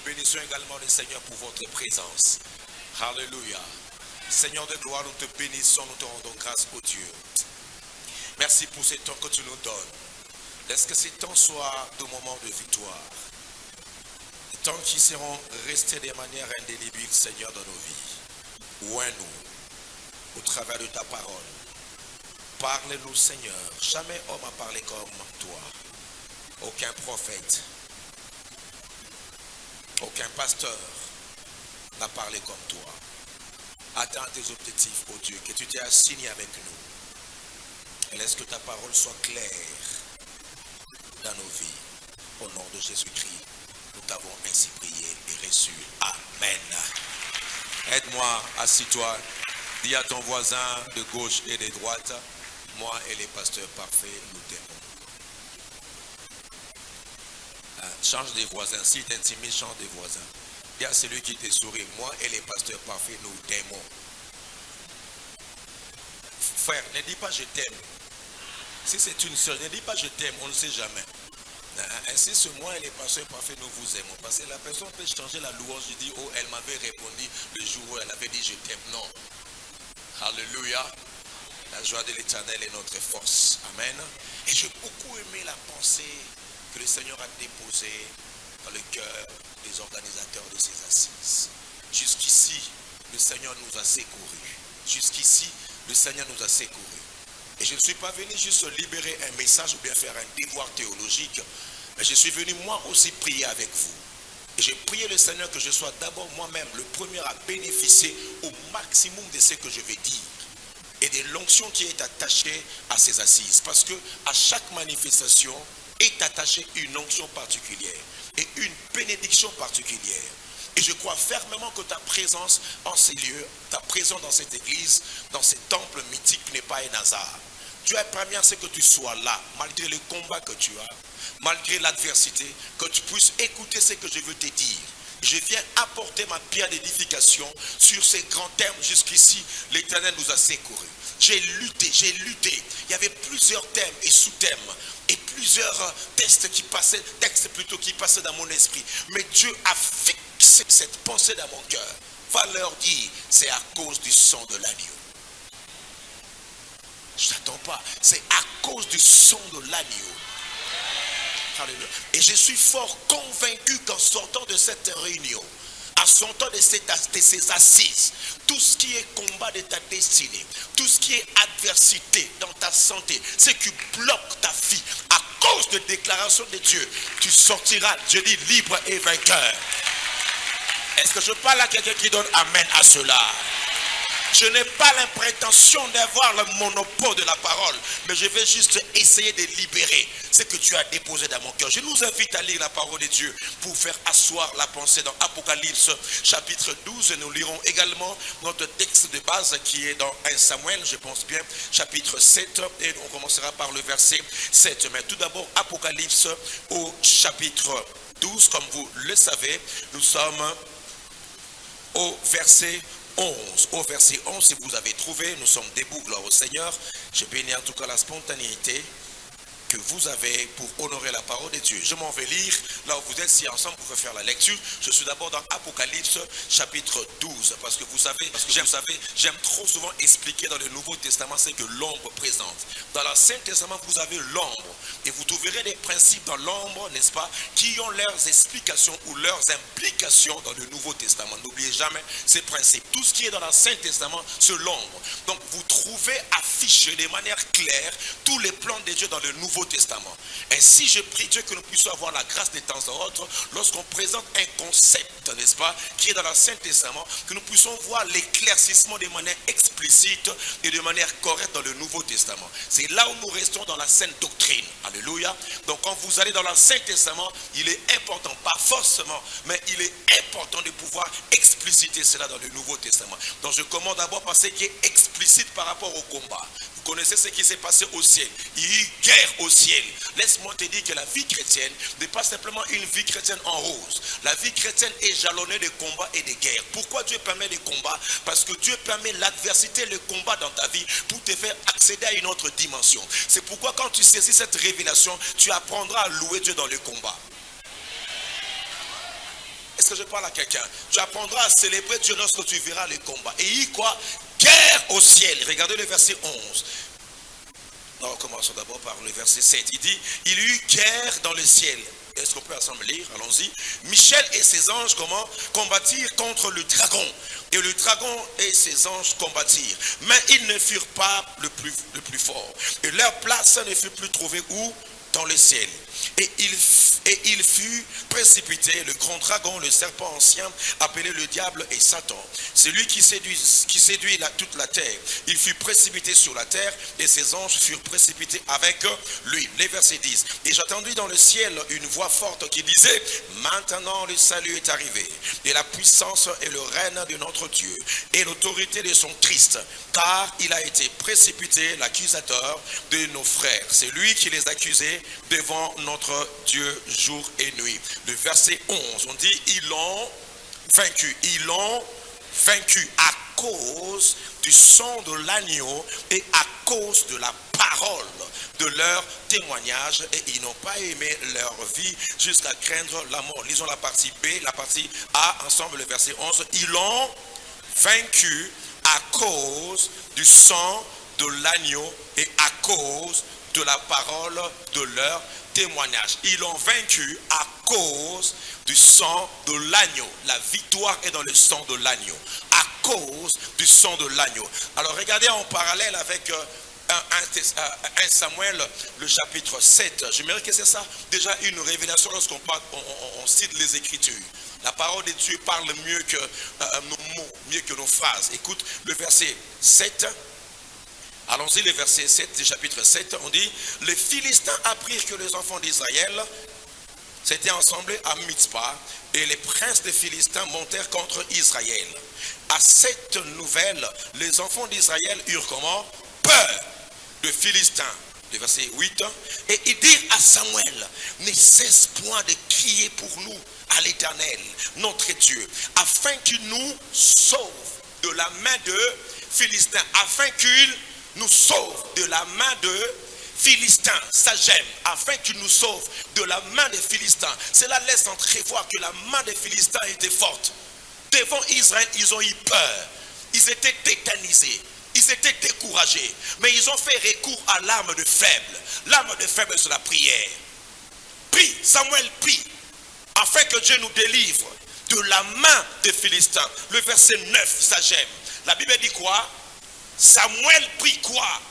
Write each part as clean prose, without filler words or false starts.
bénissons également le Seigneur pour votre présence. Alléluia. Seigneur de gloire, nous te bénissons, nous te rendons grâce au Dieu. Merci pour ce temps que tu nous donnes. Laisse que ces temps soient de moments de victoire. Des temps qui seront restés de manière indélébile, Seigneur, dans nos vies. Oins-nous au travers de ta parole. Parle-nous, Seigneur. Jamais homme a parlé comme toi. Aucun prophète, aucun pasteur n'a parlé comme toi. Atteins tes objectifs, ô Dieu, que tu t'es assigné avec nous. Et laisse que ta parole soit claire dans nos vies. Au nom de Jésus-Christ, nous t'avons ainsi prié et reçu. Amen. Aide-moi, assis-toi. Dis à ton voisin de gauche et de droite, moi et les pasteurs parfaits, nous t'aimons. Change des voisins. Si t'intimides, change des voisins. Dis à celui qui te sourit, moi et les pasteurs parfaits, nous t'aimons. Frère, ne dis pas je t'aime. Si c'est une soeur, ne dis pas je t'aime, on ne sait jamais. Ainsi, ce moi et les pasteurs parfaits, nous vous aimons. Parce que la personne peut changer la louange. Je dis, oh, elle m'avait répondu le jour où elle avait dit je t'aime. Non. Alléluia. La joie de l'Éternel est notre force. Amen. Et j'ai beaucoup aimé la pensée que le Seigneur a déposée dans le cœur des organisateurs de ces assises. Jusqu'ici, le Seigneur nous a secourus. Jusqu'ici, le Seigneur nous a secourus. Et je ne suis pas venu juste libérer un message ou bien faire un devoir théologique, mais je suis venu moi aussi prier avec vous. Et j'ai prié le Seigneur que je sois d'abord moi-même le premier à bénéficier au maximum de ce que je vais dire et de l'onction qui est attachée à ces assises. Parce que à chaque manifestation est attachée une onction particulière et une bénédiction particulière. Et je crois fermement que ta présence en ces lieux, ta présence dans cette église, dans ces temples mythiques n'est pas un hasard. Dieu a permis à ce que tu sois là, malgré le combat que tu as, malgré l'adversité, que tu puisses écouter ce que je veux te dire. Je viens apporter ma pierre d'édification sur ces grands termes. Jusqu'ici, l'Éternel nous a secourus. J'ai lutté. Il y avait plusieurs thèmes et sous-thèmes et plusieurs textes qui passaient dans mon esprit. Mais Dieu a fixé cette pensée dans mon cœur. Va leur dire, c'est à cause du sang de l'agneau. Je n'attends pas. C'est à cause du sang de l'agneau. Alléluia. Et je suis fort convaincu qu'en sortant de cette réunion, en sortant de ces assises, tout ce qui est combat de ta destinée, tout ce qui est adversité dans ta santé, ce qui bloque ta vie, à cause de déclaration de Dieu, tu sortiras, je dis, libre et vainqueur. Est-ce que je parle à quelqu'un qui donne amen à cela? Je n'ai pas l'impression d'avoir le monopole de la parole, mais je vais juste essayer de libérer ce que tu as déposé dans mon cœur. Je nous invite à lire la parole de Dieu pour faire asseoir la pensée dans Apocalypse chapitre 12. Et nous lirons également notre texte de base qui est dans 1 Samuel, je pense bien, chapitre 7. Et on commencera par le verset 7. Mais tout d'abord, Apocalypse au chapitre 12. Comme vous le savez, nous sommes au verset 11. Au verset 11, si vous avez trouvé, nous sommes debout, gloire au Seigneur. Je bénis en tout cas la spontanéité que vous avez pour honorer la parole de Dieu. Je m'en vais lire là où vous êtes, si ensemble vous pouvez faire la lecture. Je suis d'abord dans Apocalypse chapitre 12, parce que vous savez, j'aime trop souvent expliquer dans le Nouveau Testament ce que l'ombre présente. Dans l'Ancien Testament, vous avez l'ombre, et vous trouverez des principes dans l'ombre, n'est-ce pas, qui ont leurs explications ou leurs implications dans le Nouveau Testament. N'oubliez jamais ces principes. Tout ce qui est dans l'Ancien Testament, c'est l'ombre. Donc vous trouvez affiché de manière claire tous les plans de Dieu dans le Nouveau Testament. Ainsi, je prie Dieu que nous puissions avoir la grâce de temps en temps, lorsqu'on présente un concept, n'est-ce pas, qui est dans l'Ancien Testament, que nous puissions voir l'éclaircissement de manière explicite et de manière correcte dans le Nouveau Testament. C'est là où nous restons dans la sainte doctrine. Alléluia. Donc quand vous allez dans l'Ancien Testament, il est important, pas forcément, mais il est important de pouvoir expliciter cela dans le Nouveau Testament. Donc je commence d'abord par ce qui est explicite par rapport au combat. Vous connaissez ce qui s'est passé au ciel. Il y a eu guerre au ciel. Laisse-moi te dire que la vie chrétienne n'est pas simplement une vie chrétienne en rose. La vie chrétienne est jalonnée de combats et de guerres. Pourquoi Dieu permet des combats? Parce que Dieu permet l'adversité, le combat dans ta vie pour te faire accéder à une autre dimension. C'est pourquoi quand tu saisis cette révélation, tu apprendras à louer Dieu dans le combat. Est-ce que je parle à quelqu'un? Tu apprendras à célébrer Dieu lorsque tu verras les combats. Et il quoi? Guerre au ciel. Regardez le verset 11. Non, commençons d'abord par le verset 7. Il dit, il y eut guerre dans le ciel. Est-ce qu'on peut ensemble lire? Allons-y. Michel et ses anges combattirent contre le dragon. Et le dragon et ses anges combattirent. Mais ils ne furent pas le plus fort. Et leur place ne fut plus trouvée où? Dans le ciel. Et il fut précipité, le grand dragon, le serpent ancien, appelé le diable et Satan. C'est lui qui séduit toute la terre. Il fut précipité sur la terre et ses anges furent précipités avec lui. Les versets 10. Et j'entendis dans le ciel une voix forte qui disait, maintenant le salut est arrivé, et la puissance et le règne de notre Dieu, et l'autorité de son Christ, car il a été précipité l'accusateur de nos frères. C'est lui qui les accusait devant notre Dieu jour et nuit. Le verset 11, on dit, ils l'ont vaincu à cause du sang de l'agneau et à cause de la parole de leur témoignage, et ils n'ont pas aimé leur vie jusqu'à craindre la mort. Lisons la partie B, la partie A ensemble, le verset 11. Ils l'ont vaincu à cause du sang de l'agneau et à cause de la parole de leur témoignage. Ils l'ont vaincu à cause du sang de l'agneau. La victoire est dans le sang de l'agneau. À cause du sang de l'agneau. Alors regardez en parallèle avec 1 Samuel, le chapitre 7. J'aimerais que c'est ça déjà une révélation lorsqu'on on cite les Écritures. La parole de Dieu parle mieux que nos mots, mieux que nos phrases. Écoute le verset 7. Allons-y, le verset 7 du chapitre 7, on dit, les Philistins apprirent que les enfants d'Israël s'étaient ensemblés à Mitzpah, et les princes des Philistins montèrent contre Israël. À cette nouvelle, les enfants d'Israël eurent comment? Peur de Philistins. Le verset 8, et ils dirent à Samuel, ne cesse point de crier pour nous à l'Éternel, notre Dieu, afin qu'il nous sauve de la main de Philistins, afin qu'il nous sauve de la main de Philistins. Ça j'aime, afin qu'il nous sauve de la main des Philistins. Cela laisse entrevoir que la main des Philistins était forte. Devant Israël, ils ont eu peur. Ils étaient tétanisés. Ils étaient découragés. Mais ils ont fait recours à l'arme de faible. L'arme de faible, c'est la prière. Prie, Samuel prie, afin que Dieu nous délivre de la main des Philistins. Le verset 9, ça j'aime. La Bible dit quoi? Samuel prie quoi?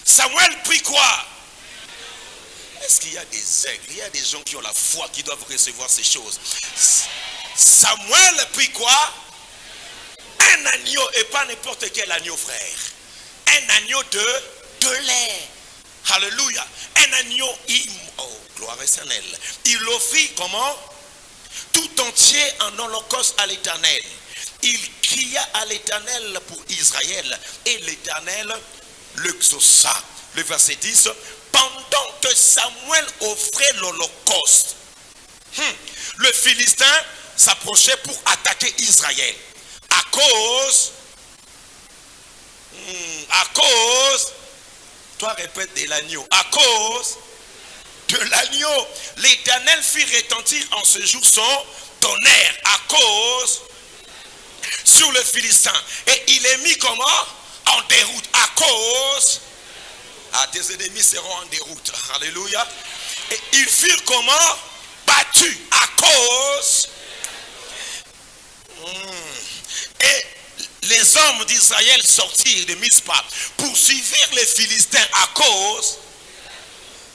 Samuel prie quoi? Est-ce qu'il y a des aigles? Il y a des gens qui ont la foi, qui doivent recevoir ces choses. Samuel prie quoi? Un agneau, et pas n'importe quel agneau, frère. Un agneau de lait. Alléluia. Un agneau, oh, gloire éternelle. Il l'offrit comment? Tout entier en holocauste à l'Éternel. Il cria à l'Éternel pour Israël, et l'Éternel l'exauça. Le verset 10, pendant que Samuel offrait l'holocauste, le Philistin s'approchait pour attaquer Israël. À cause, toi répète de l'agneau, à cause de l'agneau, l'Éternel fit retentir en ce jour son tonnerre à cause sur le Philistin. Et il est mis comment? En déroute à cause. Tes ennemis seront en déroute. Alléluia. Et ils furent comment? Battus à cause. Et les hommes d'Israël sortirent de Mitzpah, poursuivirent les Philistins à cause.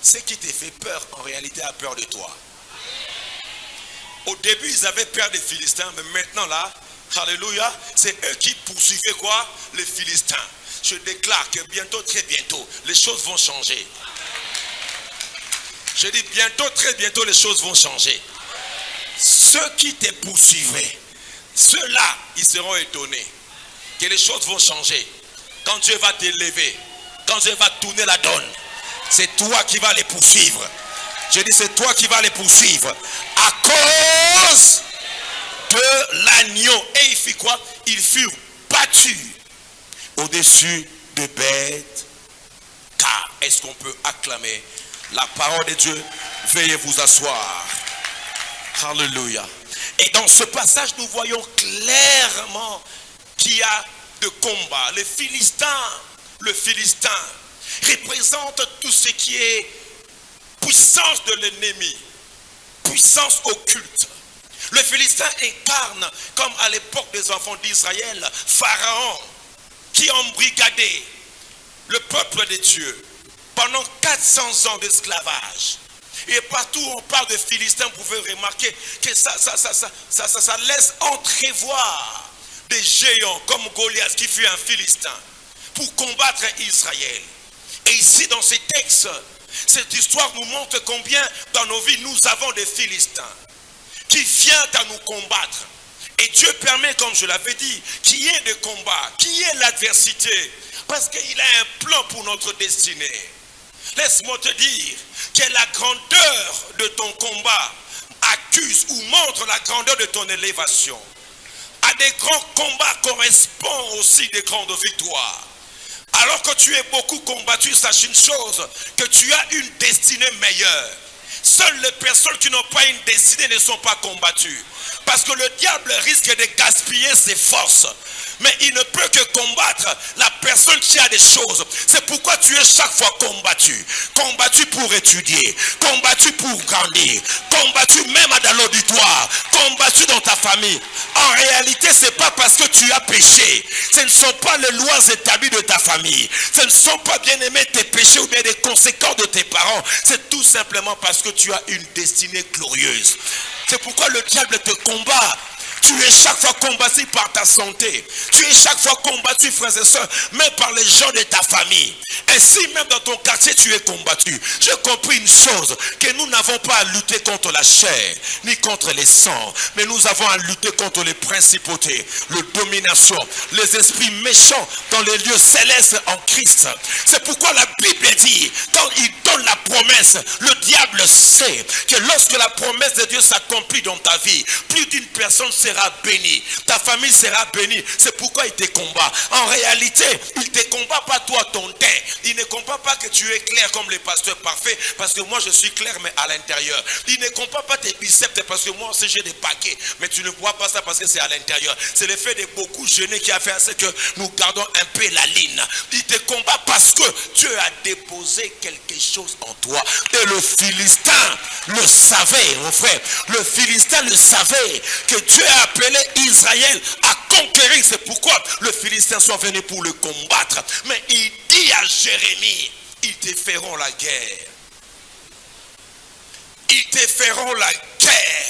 Ce qui te fait peur, en réalité, a peur de toi. Au début, ils avaient peur des Philistins, mais maintenant là, alléluia, c'est eux qui poursuivaient quoi? Les Philistins. Je déclare que bientôt, très bientôt, les choses vont changer. Je dis bientôt, très bientôt, les choses vont changer. Ceux qui te poursuivaient, ceux-là, ils seront étonnés que les choses vont changer. Quand Dieu va t'élever, quand Dieu va tourner la donne, c'est toi qui vas les poursuivre. Je dis, c'est toi qui vas les poursuivre. À cause de l'agneau. Et il fit quoi? Ils furent battus au-dessus de bêtes. Car est-ce qu'on peut acclamer la parole de Dieu? Veuillez vous asseoir. Alléluia. Et dans ce passage, nous voyons clairement qu'il y a de combat. Le Philistin représente tout ce qui est puissance de l'ennemi, puissance occulte. Le Philistin incarne, comme à l'époque des enfants d'Israël, Pharaon, qui embrigadait le peuple de Dieu pendant 400 ans d'esclavage. Et partout où on parle de Philistins, vous pouvez remarquer que ça laisse entrevoir des géants comme Goliath qui fut un Philistin pour combattre Israël. Et ici dans ces textes, cette histoire nous montre combien dans nos vies nous avons des Philistins qui viennent à nous combattre. Et Dieu permet, comme je l'avais dit, qu'il y ait des combats, qu'il y ait l'adversité, parce qu'il a un plan pour notre destinée. Laisse-moi te dire que la grandeur de ton combat accuse ou montre la grandeur de ton élévation. À des grands combats correspondent aussi des grandes victoires. Alors que tu es beaucoup combattu, sache une chose, que tu as une destinée meilleure. Seules les personnes qui n'ont pas une destinée ne sont pas combattues. Parce que le diable risque de gaspiller ses forces. Mais il ne peut que combattre la personne qui a des choses. C'est pourquoi tu es chaque fois combattu. Combattu pour étudier. Combattu pour grandir. Combattu même dans l'auditoire. Combattu dans ta famille. En réalité, ce n'est pas parce que tu as péché. Ce ne sont pas les lois établies de ta famille. Ce ne sont pas, bien aimé, tes péchés ou bien les conséquences de tes parents. C'est tout simplement parce que tu as une destinée glorieuse. C'est pourquoi le diable te combat. Tu es chaque fois combattu par ta santé. Tu es chaque fois combattu, frères et sœurs, même par les gens de ta famille. Ainsi, même dans ton quartier, tu es combattu. J'ai compris une chose, que nous n'avons pas à lutter contre la chair, ni contre les sangs, mais nous avons à lutter contre les principautés, les dominations, les esprits méchants dans les lieux célestes en Christ. C'est pourquoi la Bible dit, quand il donne la promesse, le diable sait que lorsque la promesse de Dieu s'accomplit dans ta vie, plus d'une personne sera bénie, ta famille sera bénie. C'est pourquoi il te combat. En réalité, il ne te combat pas toi ton teint. Il ne combat pas que tu es clair comme les pasteurs parfaits, parce que moi je suis clair mais à l'intérieur. Il ne combat pas tes biceps parce que moi aussi j'ai des paquets, mais tu ne vois pas ça parce que c'est à l'intérieur. C'est le fait de beaucoup jeûner qui a fait ce que nous gardons un peu la ligne. Il te combat parce que Dieu a déposé quelque chose en toi. Et le Philistin le savait, mon frère. Le Philistin le savait que Dieu a appelé Israël à conquérir. C'est pourquoi le Philistin soit venu pour le combattre. Mais il dit à Jérémie, ils te feront la guerre. Ils te feront la guerre.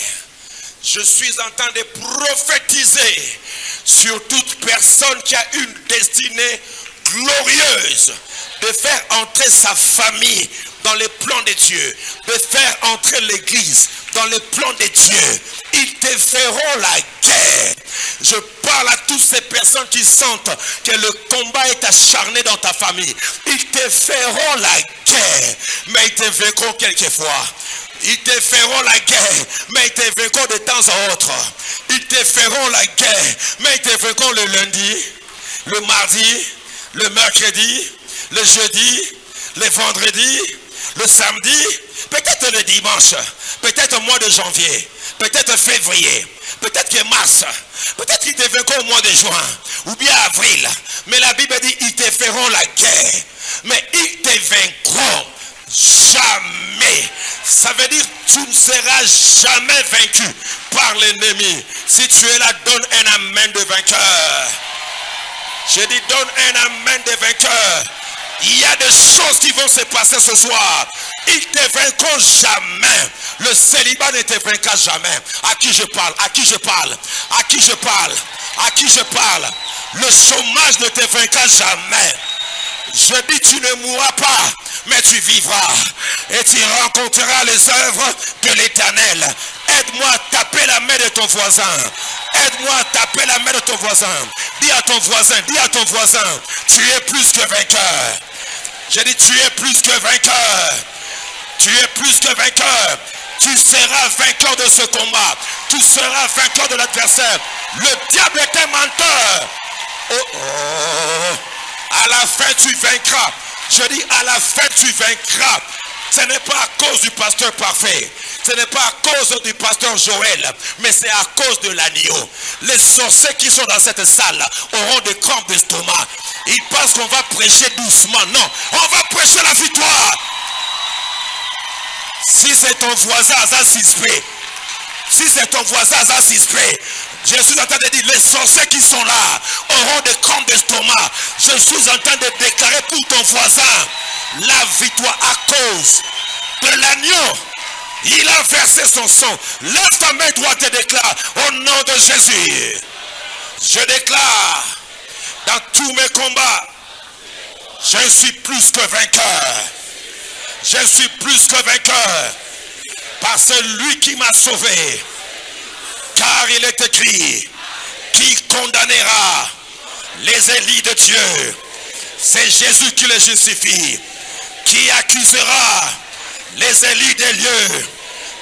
Je suis en train de prophétiser sur toute personne qui a une destinée glorieuse, de faire entrer sa famille dans les plans de Dieu, de faire entrer l'église dans les plans de Dieu. Ils te feront la guerre. Je parle à toutes ces personnes qui sentent que le combat est acharné dans ta famille. Ils te feront la guerre, mais ils te vaincront quelquefois. Ils te feront la guerre, mais ils te vaincront de temps en autre. Ils te feront la guerre, mais ils te vaincront le lundi, le mardi, le mercredi, le jeudi, le vendredi, le samedi, peut-être le dimanche, peut-être au mois de janvier, peut-être février, peut-être que mars, peut-être qu'ils te vaincront au mois de juin, ou bien avril. Mais la Bible dit, ils te feront la guerre, mais ils te vaincront jamais. Ça veut dire, tu ne seras jamais vaincu par l'ennemi. Si tu es là, donne un amen de vainqueur. Je dis, donne un amen de vainqueur. Il y a des choses qui vont se passer ce soir. Ils ne te vaincront jamais. Le célibat ne te vaincra jamais. À qui je parle? À qui je parle? À qui je parle? À qui je parle? Le chômage ne te vaincra jamais. Je dis, tu ne mourras pas, mais tu vivras. Et tu rencontreras les œuvres de l'Éternel. Aide-moi à taper la main de ton voisin. Aide-moi à taper la main de ton voisin. Dis à ton voisin, tu es plus que vainqueur. J'ai dit, tu es plus que vainqueur. Tu es plus que vainqueur. Tu seras vainqueur de ce combat. Tu seras vainqueur de l'adversaire. Le diable est un menteur. Oh oh. À la fin, tu vaincras. Je dis, à la fin, tu vaincras. Ce n'est pas à cause du pasteur parfait. Ce n'est pas à cause du pasteur Joël. Mais c'est à cause de l'agneau. Les sorciers qui sont dans cette salle auront des crampes d'estomac. Ils pensent qu'on va prêcher doucement. Non, on va prêcher la victoire. Si c'est ton voisin, assistez. Si c'est ton voisin, assistez. Je suis en train de dire, les sorciers qui sont là auront des crampes d'estomac. Je suis en train de déclarer pour ton voisin la victoire à cause de l'agneau. Il a versé son sang. Lève ta main droite et déclare au nom de Jésus. Je déclare dans tous mes combats, je suis plus que vainqueur. Je suis plus que vainqueur par celui qui m'a sauvé. Car il est écrit, qui condamnera les élits de Dieu? C'est Jésus qui les justifie. Qui accusera les élits des lieux?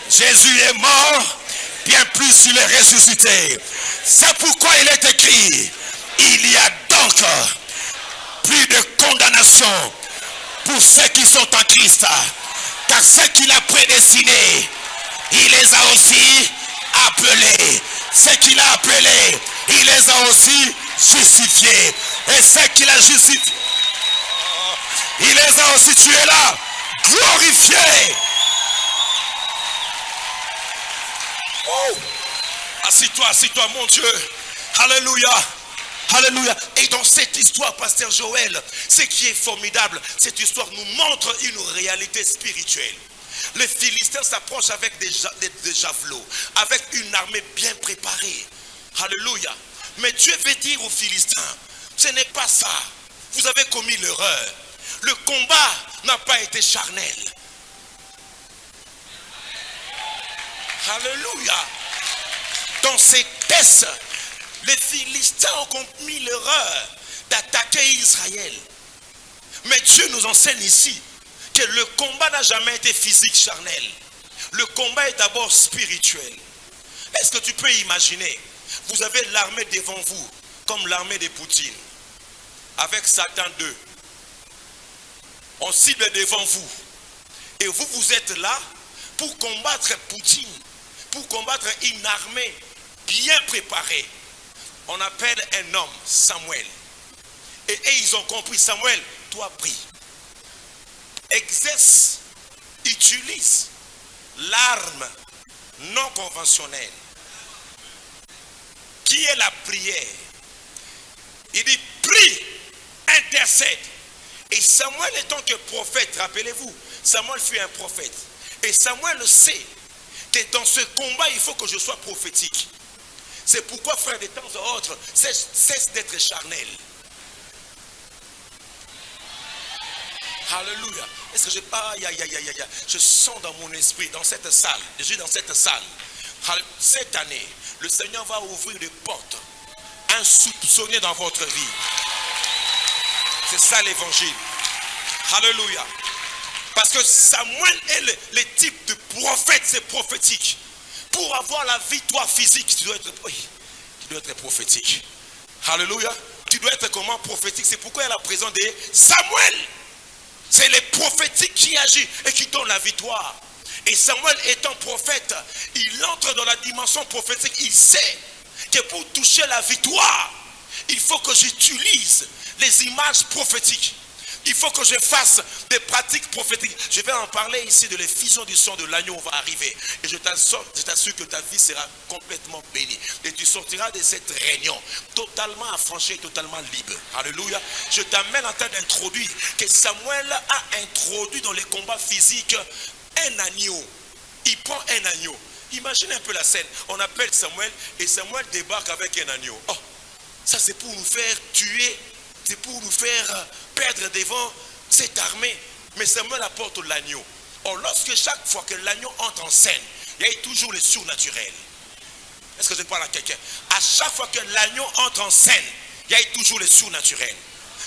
Jésus est mort, bien plus il est ressuscité. C'est pourquoi il est écrit, il y a donc plus de condamnation pour ceux qui sont en Christ. Car ceux qu'il a prédestinés, il les a aussi appelés. Ceux qu'il a appelés, il les a aussi justifiés. Et ceux qu'il a justifiés, il les a aussi, tu es là, glorifiés. Oh. Assis-toi, mon Dieu. Alléluia. Alléluia. Et dans cette histoire, pasteur Joël, ce qui est formidable, cette histoire nous montre une réalité spirituelle. Les Philistins s'approchent avec des javelots, avec une armée bien préparée. Alléluia. Mais Dieu veut dire aux Philistins, ce n'est pas ça. Vous avez commis l'erreur. Le combat n'a pas été charnel. Alléluia. Dans ces tests, les Philistins ont commis l'erreur d'attaquer Israël. Mais Dieu nous enseigne ici que le combat n'a jamais été physique, charnel. Le combat est d'abord spirituel. Est-ce que tu peux imaginer, vous avez l'armée devant vous, comme l'armée de Poutine, avec Satan 2. On cible devant vous. Et vous, vous êtes là pour combattre Poutine, pour combattre une armée bien préparée. On appelle un homme Samuel. Et ils ont compris, Samuel, toi prie. Exerce, utilise l'arme non conventionnelle, qui est la prière. Il dit, prie, intercède. Et Samuel étant que prophète, rappelez-vous, Samuel fut un prophète. Et Samuel sait que dans ce combat, il faut que je sois prophétique. C'est pourquoi, frère, de temps en autre, cesse d'être charnel. Alléluia. Est-ce que je sens dans mon esprit, dans cette salle, je suis dans cette salle. Cette année, le Seigneur va ouvrir des portes insoupçonnées dans votre vie. C'est ça l'évangile. Alléluia. Parce que Samuel est le type de prophète, c'est prophétique. Pour avoir la victoire physique, tu dois être prophétique. Alléluia. Tu dois être comment prophétique. C'est pourquoi il y a la présence de Samuel. C'est les prophétiques qui agissent et qui donnent la victoire. Et Samuel étant prophète, il entre dans la dimension prophétique. Il sait que pour toucher la victoire, il faut que j'utilise les images prophétiques. Il faut que je fasse des pratiques prophétiques. Je vais en parler ici de l'effusion du sang de l'agneau. On va arriver. Et je t'assure que ta vie sera complètement bénie. Et tu sortiras de cette réunion totalement affranchi, totalement libre. Alléluia. Je t'amène en train d'introduire que Samuel a introduit dans les combats physiques un agneau. Il prend un agneau. Imagine un peu la scène. On appelle Samuel et Samuel débarque avec un agneau. Oh, ça c'est pour nous faire tuer. C'est pour nous faire perdre devant cette armée. Mais Samuel apporte l'agneau. Or, lorsque chaque fois que l'agneau entre en scène, il y a toujours le surnaturel. Est-ce que je parle à quelqu'un? À chaque fois que l'agneau entre en scène, il y a toujours le surnaturel.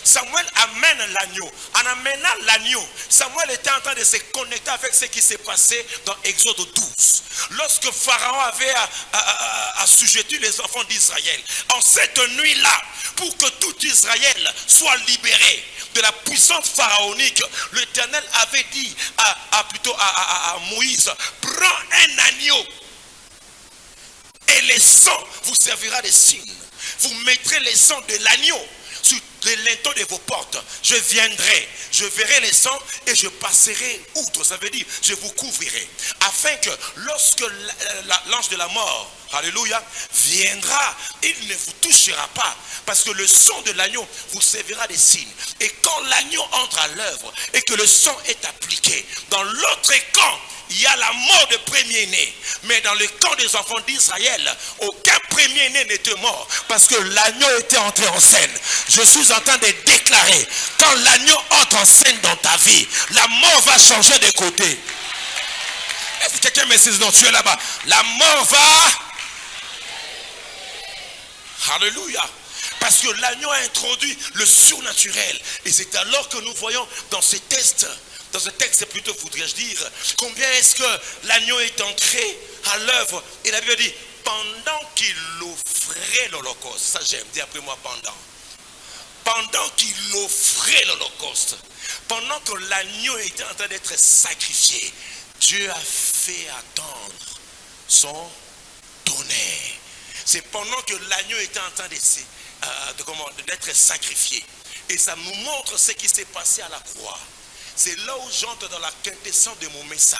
Samuel amène l'agneau. En amenant l'agneau, Samuel était en train de se connecter avec ce qui s'est passé dans Exode 12. Lorsque Pharaon avait assujetti les enfants d'Israël. En cette nuit-là, pour que tout Israël soit libéré, de la puissance pharaonique, l'Éternel avait dit à Moïse, prends un agneau et le sang vous servira de signe. Vous mettrez le sang de l'agneau sur les linteaux de vos portes. Je viendrai, je verrai le sang et je passerai outre. Ça veut dire, je vous couvrirai. Afin que lorsque l'ange de la mort, alléluia, viendra, il ne vous touchera pas. Parce que le sang de l'agneau vous servira de signe. Et quand l'agneau entre à l'œuvre et que le sang est appliqué, dans l'autre camp, il y a la mort de premier-né. Mais dans le camp des enfants d'Israël, aucun premier-né n'était mort. Parce que l'agneau était entré en scène. Je suis en train de déclarer, quand l'agneau entre en scène dans ta vie, la mort va changer de côté. Est-ce que quelqu'un me sait? Non, tu es là-bas. La mort va... Alléluia. Parce que l'agneau a introduit le surnaturel. Et c'est alors que nous voyons dans ce texte... Dans ce texte, plutôt voudrais-je dire, combien est-ce que l'agneau est entré à l'œuvre. Et la Bible dit, pendant qu'il offrait l'holocauste. Ça j'aime, dis après moi pendant. Pendant qu'il offrait l'holocauste. Pendant que l'agneau était en train d'être sacrifié. Dieu a fait attendre son tonnerre. C'est pendant que l'agneau était en train d'être sacrifié. Et ça nous montre ce qui s'est passé à la croix. C'est là où j'entre dans la quintessence de mon message.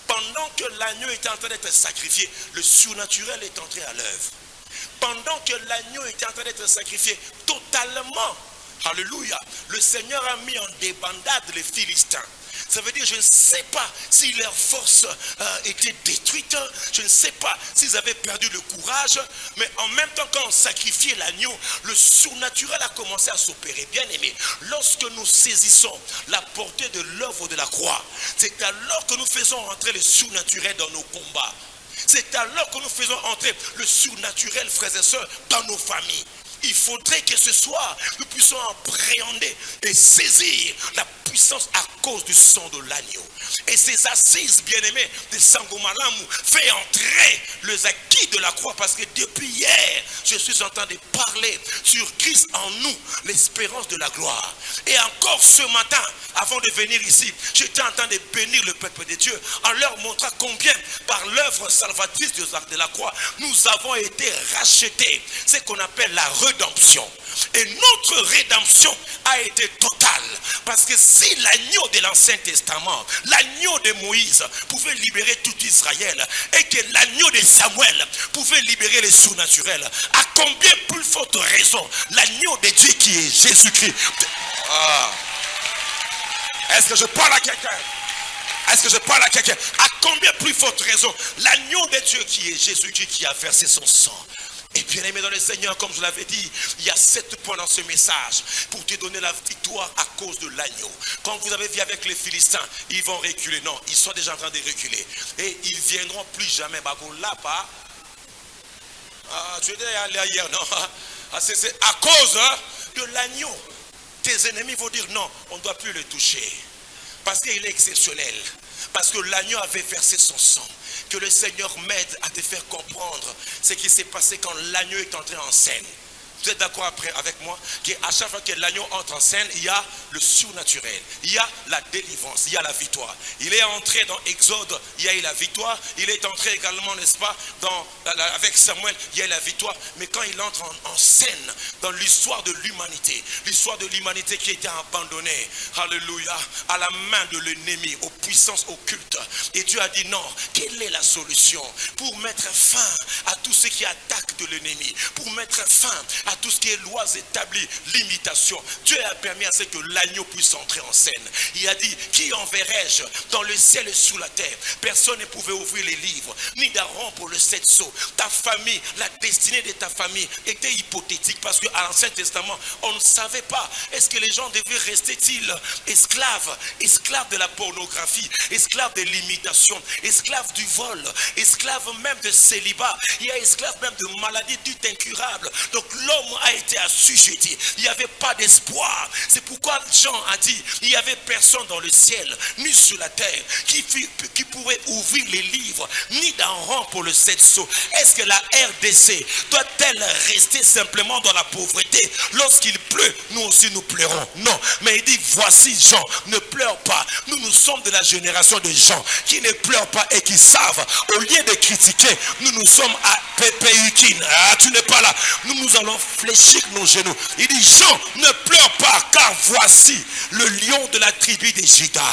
Pendant que l'agneau était en train d'être sacrifié, le surnaturel est entré à l'œuvre. Pendant que l'agneau était en train d'être sacrifié totalement, alléluia, le Seigneur a mis en débandade les Philistins. Ça veut dire, je ne sais pas si leur force était détruite, je ne sais pas s'ils avaient perdu le courage, mais en même temps quand on sacrifiait l'agneau, le surnaturel a commencé à s'opérer. Bien aimé, lorsque nous saisissons la portée de l'œuvre de la croix, c'est alors que nous faisons entrer le surnaturel dans nos combats. C'est alors que nous faisons entrer le surnaturel, frères et sœurs, dans nos familles. Il faudrait que ce soir, nous puissions appréhender et saisir la puissance à cause du sang de l'agneau. Et ces assises, bien-aimés, de Sangomalamu, fait entrer les acquis de la croix. Parce que depuis hier, je suis en train de parler sur Christ en nous, l'espérance de la gloire. Et encore ce matin, avant de venir ici, j'étais en train de bénir le peuple de Dieu, en leur montrant combien, par l'œuvre salvatrice de la croix, nous avons été rachetés. C'est ce qu'on appelle la rédemption. Et notre rédemption a été totale. Parce que si l'agneau de l'Ancien Testament, l'agneau de Moïse pouvait libérer tout Israël, et que l'agneau de Samuel pouvait libérer les surnaturels, à combien plus forte raison l'agneau de Dieu qui est Jésus-Christ. Est-ce que je parle à quelqu'un? Est-ce que je parle à quelqu'un? À combien plus forte raison l'agneau de Dieu qui est Jésus-Christ qui a versé son sang. Et bien aimé dans le Seigneur, comme je l'avais dit, il y a 7 points dans ce message pour te donner la victoire à cause de l'agneau. Quand vous avez vu avec les Philistins, ils vont reculer. Non, ils sont déjà en train de reculer. Et ils ne viendront plus jamais. Tu étais allé hier, non? C'est à cause de l'agneau. Tes ennemis vont dire non, on ne doit plus le toucher. Parce qu'il est exceptionnel. Parce que l'agneau avait versé son sang. Que le Seigneur m'aide à te faire comprendre ce qui s'est passé quand l'agneau est entré en scène. Vous êtes d'accord avec moi qu'à chaque fois que l'agneau entre en scène, il y a le surnaturel, il y a la délivrance, il y a la victoire. Il est entré dans Exode, il y a eu la victoire. Il est entré également, n'est-ce pas, avec Samuel, il y a eu la victoire. Mais quand il entre en scène dans l'histoire de l'humanité qui a été abandonnée, alléluia, à la main de l'ennemi, aux puissances occultes. Et Dieu a dit non, quelle est la solution pour mettre fin à tout ce qui attaque de l'ennemi, pour mettre fin à tout ce qui est lois établies, limitations. Dieu a permis à ce que l'agneau puisse entrer en scène. Il a dit, qui enverrai-je dans le ciel et sous la terre? Personne ne pouvait ouvrir les livres, ni d'Aaron pour le 7 sceaux. Ta famille, la destinée de ta famille était hypothétique parce qu'à l'Ancien Testament, on ne savait pas. Est-ce que les gens devaient rester-ils esclaves de la pornographie, esclaves des limitations, esclaves du vol, esclaves même de célibat. Il y a esclaves même de maladies dites incurables. Donc l'homme l'homme a été assujetti. Il n'y avait pas d'espoir. C'est pourquoi Jean a dit, il n'y avait personne dans le ciel, ni sur la terre, qui pourrait ouvrir les livres, ni d'un rang pour le 7 sceaux. Est-ce que la RDC doit-elle rester simplement dans la pauvreté? Lorsqu'il pleut, nous aussi nous pleurons. Non, mais il dit, voici Jean, ne pleure pas. Nous sommes de la génération de gens qui ne pleurent pas et qui savent. Au lieu de critiquer, nous sommes à Pépéukine. Ah, tu n'es pas là. Nous allons fléchir nos genoux. Il dit, Jean, ne pleure pas, car voici le lion de la tribu de Juda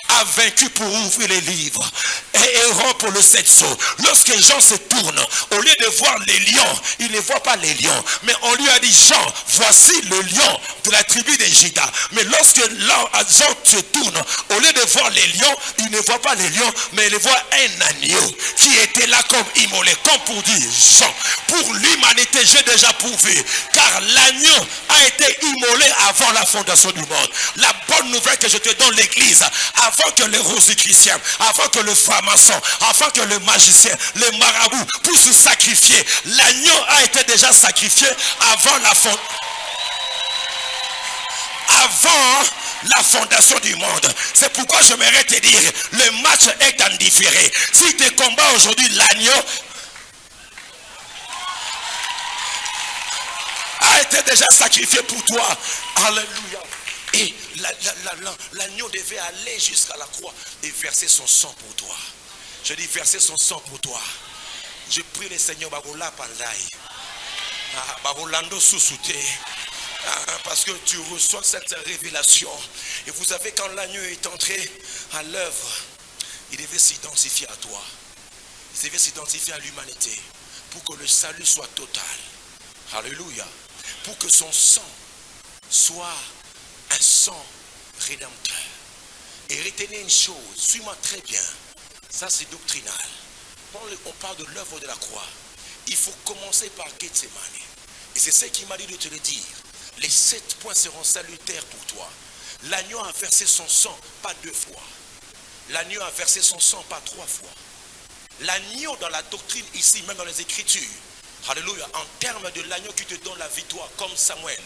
a vaincu pour ouvrir les livres et errant pour le 7 sceaux. Lorsque Jean se tourne, au lieu de voir les lions, il ne voit pas les lions, mais on lui a dit, Jean, voici le lion de la tribu de Juda. Mais lorsque Jean se tourne, au lieu de voir les lions, il ne voit pas les lions, mais il voit un agneau qui était là comme immolé, comme pour dire, Jean, pour l'humanité j'ai déjà pourvu, car l'agneau a été immolé avant la fondation du monde. La bonne nouvelle que je te donne, l'église, avant que les rosicruciens, avant que le franc-maçon, avant que le magicien, le marabout puissent se sacrifier, l'agneau a été déjà sacrifié avant la fondation du monde. C'est pourquoi j'aimerais te dire, le match est en différé. Si tu combats aujourd'hui, l'agneau a été déjà sacrifié pour toi. Alléluia. Et l'agneau devait aller jusqu'à la croix et verser son sang pour toi. Je dis verser son sang pour toi. Je prie le Seigneur Babola Pandai. Babolando Susute. Parce que tu reçois cette révélation. Et vous savez, quand l'agneau est entré à l'œuvre, il devait s'identifier à toi. Il devait s'identifier à l'humanité pour que le salut soit total. Alléluia. Pour que son sang soit un sang rédempteur. Et retenez une chose, suis-moi très bien. Ça c'est doctrinal. Quand on parle de l'œuvre de la croix, il faut commencer par Gethsemane. Et c'est ce qui m'a dit de te le dire. Les 7 points seront salutaires pour toi. L'agneau a versé son sang pas 2 fois. L'agneau a versé son sang pas 3 fois. L'agneau dans la doctrine ici, même dans les Écritures, alléluia, en termes de l'agneau qui te donne la victoire, comme Samuel,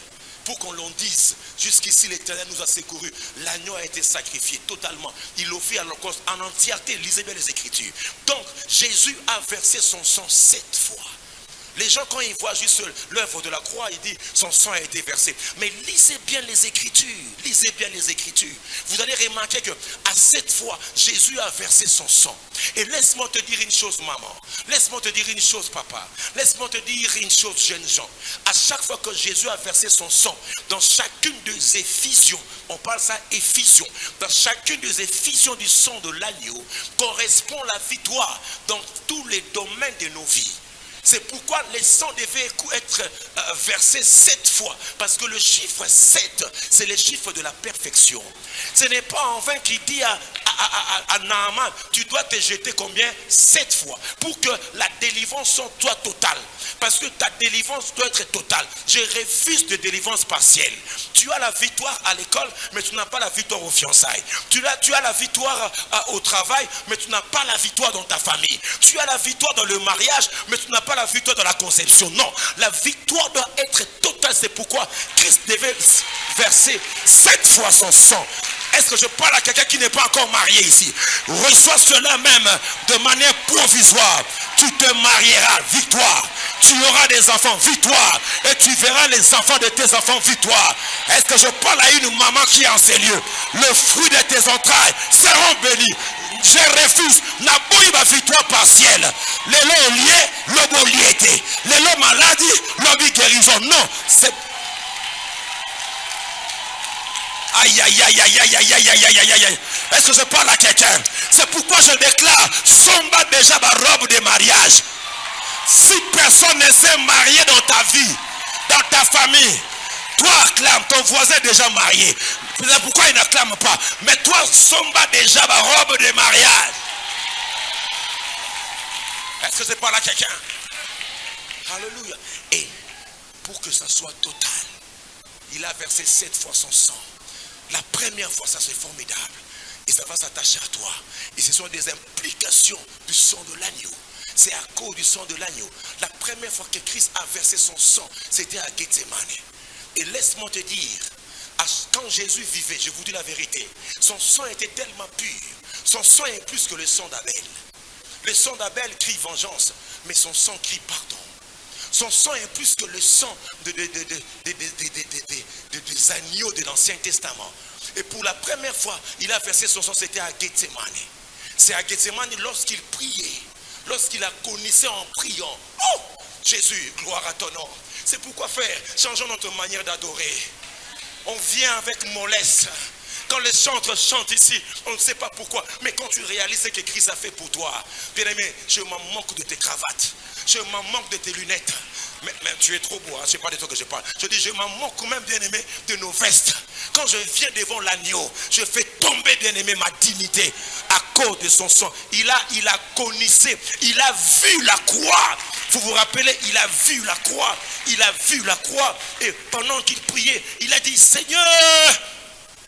pour qu'on l'on dise, jusqu'ici l'Éternel nous a secourus. L'agneau a été sacrifié totalement. Il offrit à l'Holocauste en entièreté. Lisez bien les Écritures. Donc, Jésus a versé son sang 7 fois. Les gens, quand ils voient juste l'œuvre de la croix, ils disent son sang a été versé. Mais lisez bien les Écritures. Lisez bien les Écritures. Vous allez remarquer que à 7 fois, Jésus a versé son sang. Et laisse-moi te dire une chose, maman. Laisse-moi te dire une chose, papa. Laisse-moi te dire une chose, jeunes gens. À chaque fois que Jésus a versé son sang, dans chacune des effusions, on parle ça effusion, dans chacune des effusions du sang de l'agneau, correspond la victoire dans tous les domaines de nos vies. C'est pourquoi les sangs devaient être versés 7 fois. Parce que le chiffre 7, c'est le chiffre de la perfection. Ce n'est pas en vain qu'il dit à Naaman, tu dois te jeter combien? 7 fois. Pour que la délivrance soit totale. Parce que ta délivrance doit être totale. Je refuse de délivrance partielle. Tu as la victoire à l'école, mais tu n'as pas la victoire aux fiançailles. Tu as la victoire au travail, mais tu n'as pas la victoire dans ta famille. Tu as la victoire dans le mariage, mais tu n'as pas la victoire dans la conception. Non, la victoire doit être totale. C'est pourquoi Christ devait verser 7 fois son sang. Est-ce que je parle à quelqu'un qui n'est pas encore marié ici? Reçois cela même de manière provisoire. Tu te marieras, victoire. Tu auras des enfants, victoire. Et tu verras les enfants de tes enfants, victoire. Est-ce que je parle à une maman qui est en ces lieux? Le fruit de tes entrailles seront bénis. Je refuse. N'a pas eu ma victoire partielle. Les lots liés, l'obo liété. Les lots maladie, l'obi guérison. Non, c'est... Aïe, aïe, aïe, aïe, aïe, aïe, aïe, aïe, aïe, aïe, aïe. Est-ce que je parle à quelqu'un? C'est pourquoi je déclare, somba déjà ma robe de mariage. Si personne ne s'est marié dans ta vie, dans ta famille, toi acclame, ton voisin est déjà marié. Pourquoi il n'acclame pas? Mais toi, somba déjà ma robe de mariage. Est-ce que je parle à quelqu'un? Alléluia. Et pour que ça soit total, il a versé 7 fois son sang. La première fois, ça c'est formidable. Et ça va s'attacher à toi. Et ce sont des implications du sang de l'agneau. C'est à cause du sang de l'agneau. La première fois que Christ a versé son sang, c'était à Gethsemane. Et laisse-moi te dire, quand Jésus vivait, je vous dis la vérité, son sang était tellement pur. Son sang est plus que le sang d'Abel. Le sang d'Abel crie vengeance, mais son sang crie pardon. Son sang est plus que le sang des agneaux de l'Ancien Testament. Et pour la première fois, il a versé son sang, c'était à Gethsemane. C'est à Gethsemane lorsqu'il priait, lorsqu'il a connaissé en priant. Oh, Jésus, gloire à ton nom. C'est pourquoi, frère, changeons notre manière d'adorer. On vient avec mollesse. Quand les chantres chantent ici, on ne sait pas pourquoi. Mais quand tu réalises ce que Christ a fait pour toi, bien aimé, je m'en manque de tes cravates. Je m'en manque de tes lunettes. Mais tu es trop beau, hein? Ce n'est pas de toi que je parle. Je dis, je m'en manque quand même, bien aimé, de nos vestes. Quand je viens devant l'agneau, je fais tomber, bien aimé, ma dignité à cause de son sang. Il a connaissé, il a vu la croix. Vous vous rappelez, il a vu la croix. Il a vu la croix. Et pendant qu'il priait, il a dit, Seigneur,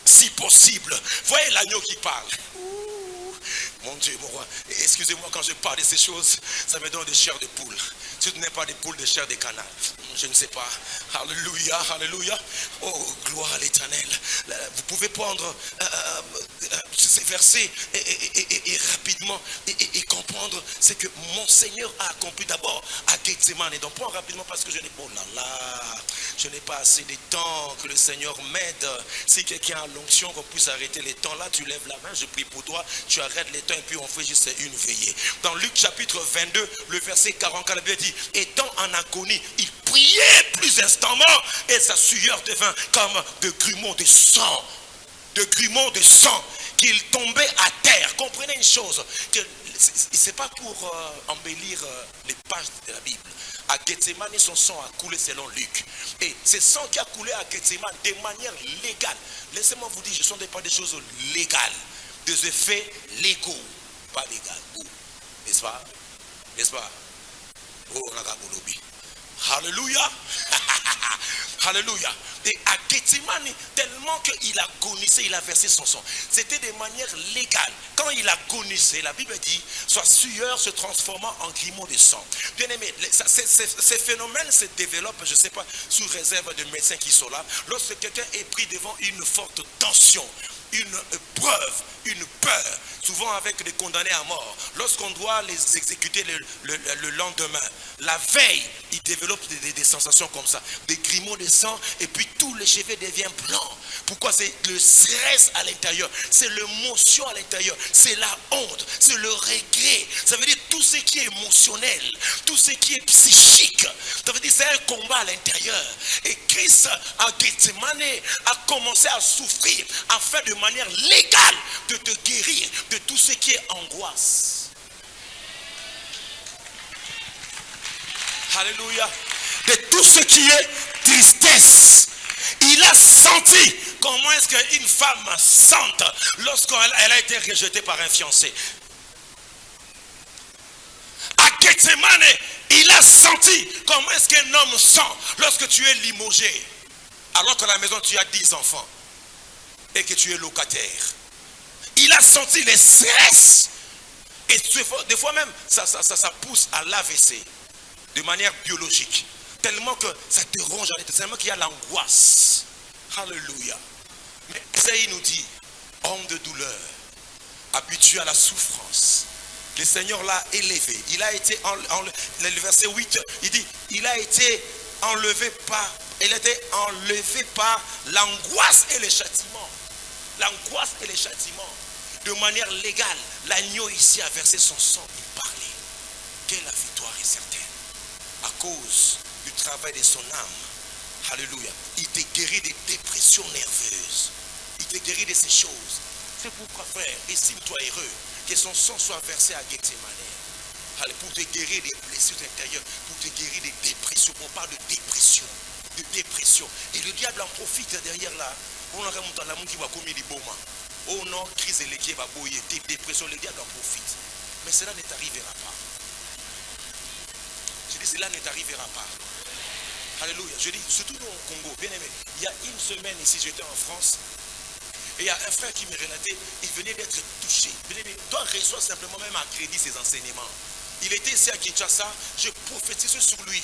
si possible. Voyez l'agneau qui parle. Mon Dieu, mon roi, excusez-moi quand je parle de ces choses, ça me donne des chairs de poule. Si tu n'es pas des poules, des chairs de canard, je ne sais pas. Alléluia, alléluia. Oh, gloire à l'Éternel. Vous pouvez prendre ces versets et rapidement et comprendre ce que mon Seigneur a accompli d'abord à Gethsemane. Et donc, prends rapidement parce que je n'ai pas assez de temps, que le Seigneur m'aide. Si quelqu'un a l'onction qu'on puisse arrêter les temps, là tu lèves la main, je prie pour toi, tu arrêtes les temps et puis on fait juste une veillée. Dans Luc chapitre 22, le verset 44, la Bible dit, étant en agonie, il priait plus instamment et sa sueur devint comme de grumeaux de sang. De grumeaux de sang, qu'il tombait à terre. Comprenez une chose, que c'est pas pour embellir les pages de la Bible. À Gethsemane, son sang a coulé selon Luc. Et ce sang qui a coulé à Gethsemane de manière légale. Laissez-moi vous dire, ce ne sont pas des choses légales. Des effets légaux. Pas légaux. N'est-ce pas? N'est-ce pas? Oh, Ragabolobi. Alléluia. Alléluia. Et à Gethsemane, tellement qu'il a agonisé, il a versé son sang. C'était de manière légale. Quand il a agonisé, la Bible dit, sa sueur se transformant en grumeaux de sang. Bien aimé, ces phénomènes se développent, je ne sais pas, sous réserve de médecins qui sont là, lorsque quelqu'un est pris devant une forte tension, une épreuve, une peur, souvent avec des condamnés à mort. Lorsqu'on doit les exécuter le lendemain, la veille, ils développent des sensations comme ça, des grumeaux de sang, et puis tous les cheveux deviennent blancs. Pourquoi? C'est le stress à l'intérieur, c'est l'émotion à l'intérieur, c'est la honte, c'est le regret. Ça veut dire tout ce qui est émotionnel, tout ce qui est psychique. Ça veut dire c'est un combat à l'intérieur. Et Christ à Gethsemane a commencé à souffrir afin de manière légale de te guérir de tout ce qui est angoisse. Alléluia. De tout ce qui est tristesse. Il a senti comment est-ce qu'une femme sente lorsqu'elle a été rejetée par un fiancé. À Gethsemane, il a senti comment est-ce qu'un homme sent lorsque tu es limogé. Alors qu'à la maison tu as 10 enfants et que tu es locataire. Il a senti le stress. Et des fois même, ça pousse à l'AVC de manière biologique. Tellement que ça te ronge en l'intérieur, tellement qu'il y a l'angoisse. Alléluia. Mais Isaïe nous dit, homme de douleur, habitué à la souffrance, le Seigneur l'a élevé. Il a été le verset 8, il dit, il a été enlevé par l'angoisse et le châtiment. L'angoisse et le châtiment. De manière légale, l'agneau ici a versé son sang. Il parlait. Que la victoire est certaine. À cause du travail de son âme. Alléluia. Il te guérit des dépressions nerveuses. Il te guérit de ces choses. C'est pourquoi, frère, estime-toi heureux que son sang soit versé à Gethsemane. Pour te guérir des blessures intérieures, pour te guérir des dépressions. On parle de dépression. De dépression. Et le diable en profite derrière là. On a remonté à la monde qui va commettre des bons. Oh non, crise et l'équipe va bouiller. Tes dépressions, le diable en profite. Mais cela ne t'arrivera pas. Je dis, cela ne t'arrivera pas. Alléluia. Je dis, surtout nous au Congo, bien aimé. Il y a une semaine ici, j'étais en France. Et il y a un frère qui me relatait, il venait d'être touché. Bien aimé, toi reçois simplement même à crédit ses enseignements. Il était ici à Kinshasa, je prophétisais sur lui.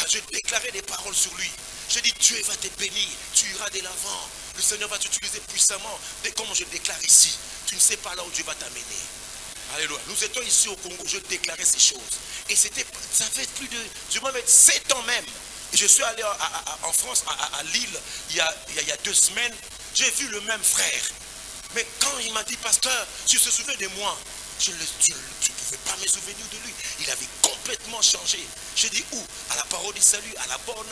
Je déclarais des paroles sur lui. Je dis, Dieu va te bénir, tu iras de l'avant. Le Seigneur va t'utiliser puissamment. Dès comme je déclare ici, tu ne sais pas là où Dieu va t'amener. Alléluia. Nous étions ici au Congo, je déclarais ces choses. Et ça fait plus de, je vais mettre 7 ans même. Et je suis allé en France, à Lille, il y a 2 semaines. J'ai vu le même frère. Mais quand il m'a dit, pasteur, tu te souviens de moi? Je ne pouvais pas me souvenir de lui. Il avait complètement changé. Je dis où? À la parole du salut, à la borne,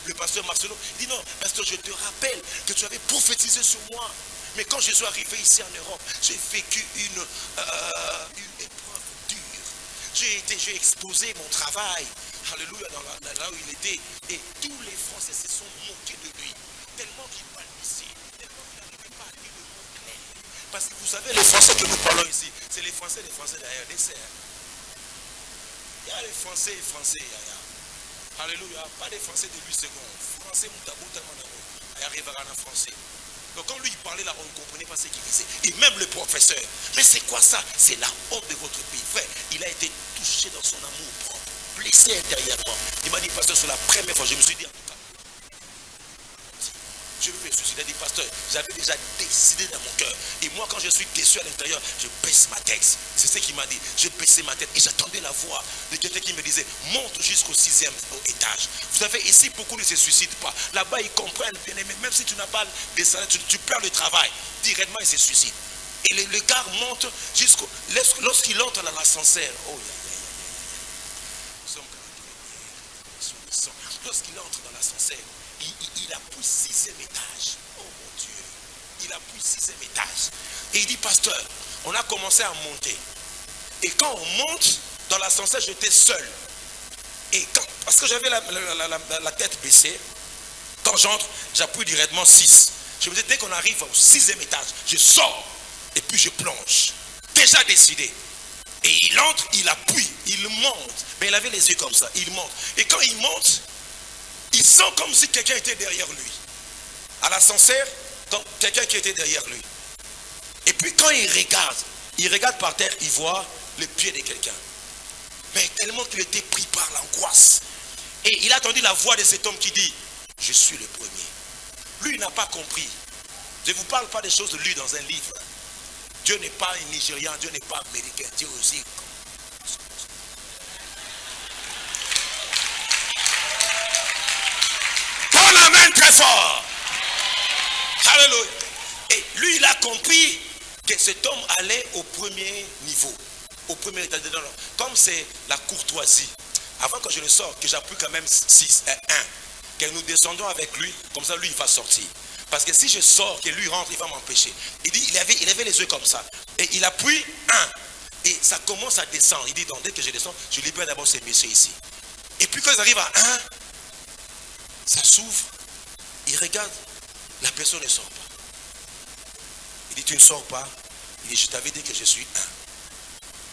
le pasteur Marcelo. Il dit non, pasteur, je te rappelle que tu avais prophétisé sur moi. Mais quand je suis arrivé ici en Europe, j'ai vécu une épreuve dure. J'ai exposé mon travail, alléluia, là où il était. Et tous les Français se sont moqués de lui. Tellement qu'il balbutiait, tellement qu'il n'arrivait pas à dire le mot clair. Parce que vous savez, les Français que nous parlons ici, c'est les Français derrière des serres. Il y a les Français, alléluia, pas des Français de 8 secondes. Français, moutabou, tellement d'amour. Il arrivera en français. Donc quand lui il parlait là, on ne comprenait pas ce qu'il disait. Et même le professeur. Mais c'est quoi ça? C'est la honte de votre pays. Frère, il a été touché dans son amour propre, blessé intérieurement. Il m'a dit, pasteur, sur la première fois, je me suis dit, en tout cas, je me fais suicider. Il a dit, pasteur, j'avais déjà décidé dans mon cœur. Et moi, quand je suis déçu à l'intérieur, je baisse ma tête. C'est ce qu'il m'a dit. Je baissais ma tête et j'attendais la voix de quelqu'un qui me disait, monte jusqu'au 6e étage. Vous savez, ici, beaucoup ne se suicident pas. Là-bas, ils comprennent, bien aimé, même si tu n'as pas de salaire, tu perds le travail. Directement, ils se suicident. Et le gars monte jusqu'au... Lorsqu'il entre dans l'ascenseur, oh, lorsqu'il entre dans l'ascenseur, il appuie 6e étage. Oh mon Dieu. Il appuie 6e étage. Et il dit, pasteur, on a commencé à monter. Et quand on monte dans l'ascenseur, j'étais seul. Et parce que j'avais la tête baissée, quand j'entre, j'appuie directement 6. Je me dis, dès qu'on arrive au 6e étage, je sors et puis je plonge. Déjà décidé. Et il entre, il appuie, il monte. Mais il avait les yeux comme ça, il monte. Et quand il monte, il sent comme si quelqu'un était derrière lui. À l'ascenseur, quelqu'un qui était derrière lui. Et puis quand il regarde par terre, il voit le pied de quelqu'un. Mais tellement qu'il était pris par l'angoisse. Et il a entendu la voix de cet homme qui dit, je suis le premier. Lui, il n'a pas compris. Je ne vous parle pas des choses lues dans un livre. Dieu n'est pas un Nigérian, Dieu n'est pas américain, Dieu aussi. On l'amène très fort. Alléluia. Et lui, il a compris que cet homme allait au premier niveau. Au premier étage. Comme c'est la courtoisie. Avant que je ne sorte, que j'appuie quand même 1, que nous descendons avec lui, comme ça lui il va sortir. Parce que si je sors, que lui rentre, il va m'empêcher. Il dit, il avait les yeux comme ça. Et il appuie 1. Et ça commence à descendre. Il dit, donc, dès que je descends, je libère d'abord ces messieurs ici. Et puis quand ils arrivent à 1, ça s'ouvre. Il regarde, la personne ne sort pas. Il dit, tu ne sors pas. Il dit, je t'avais dit que je suis 1.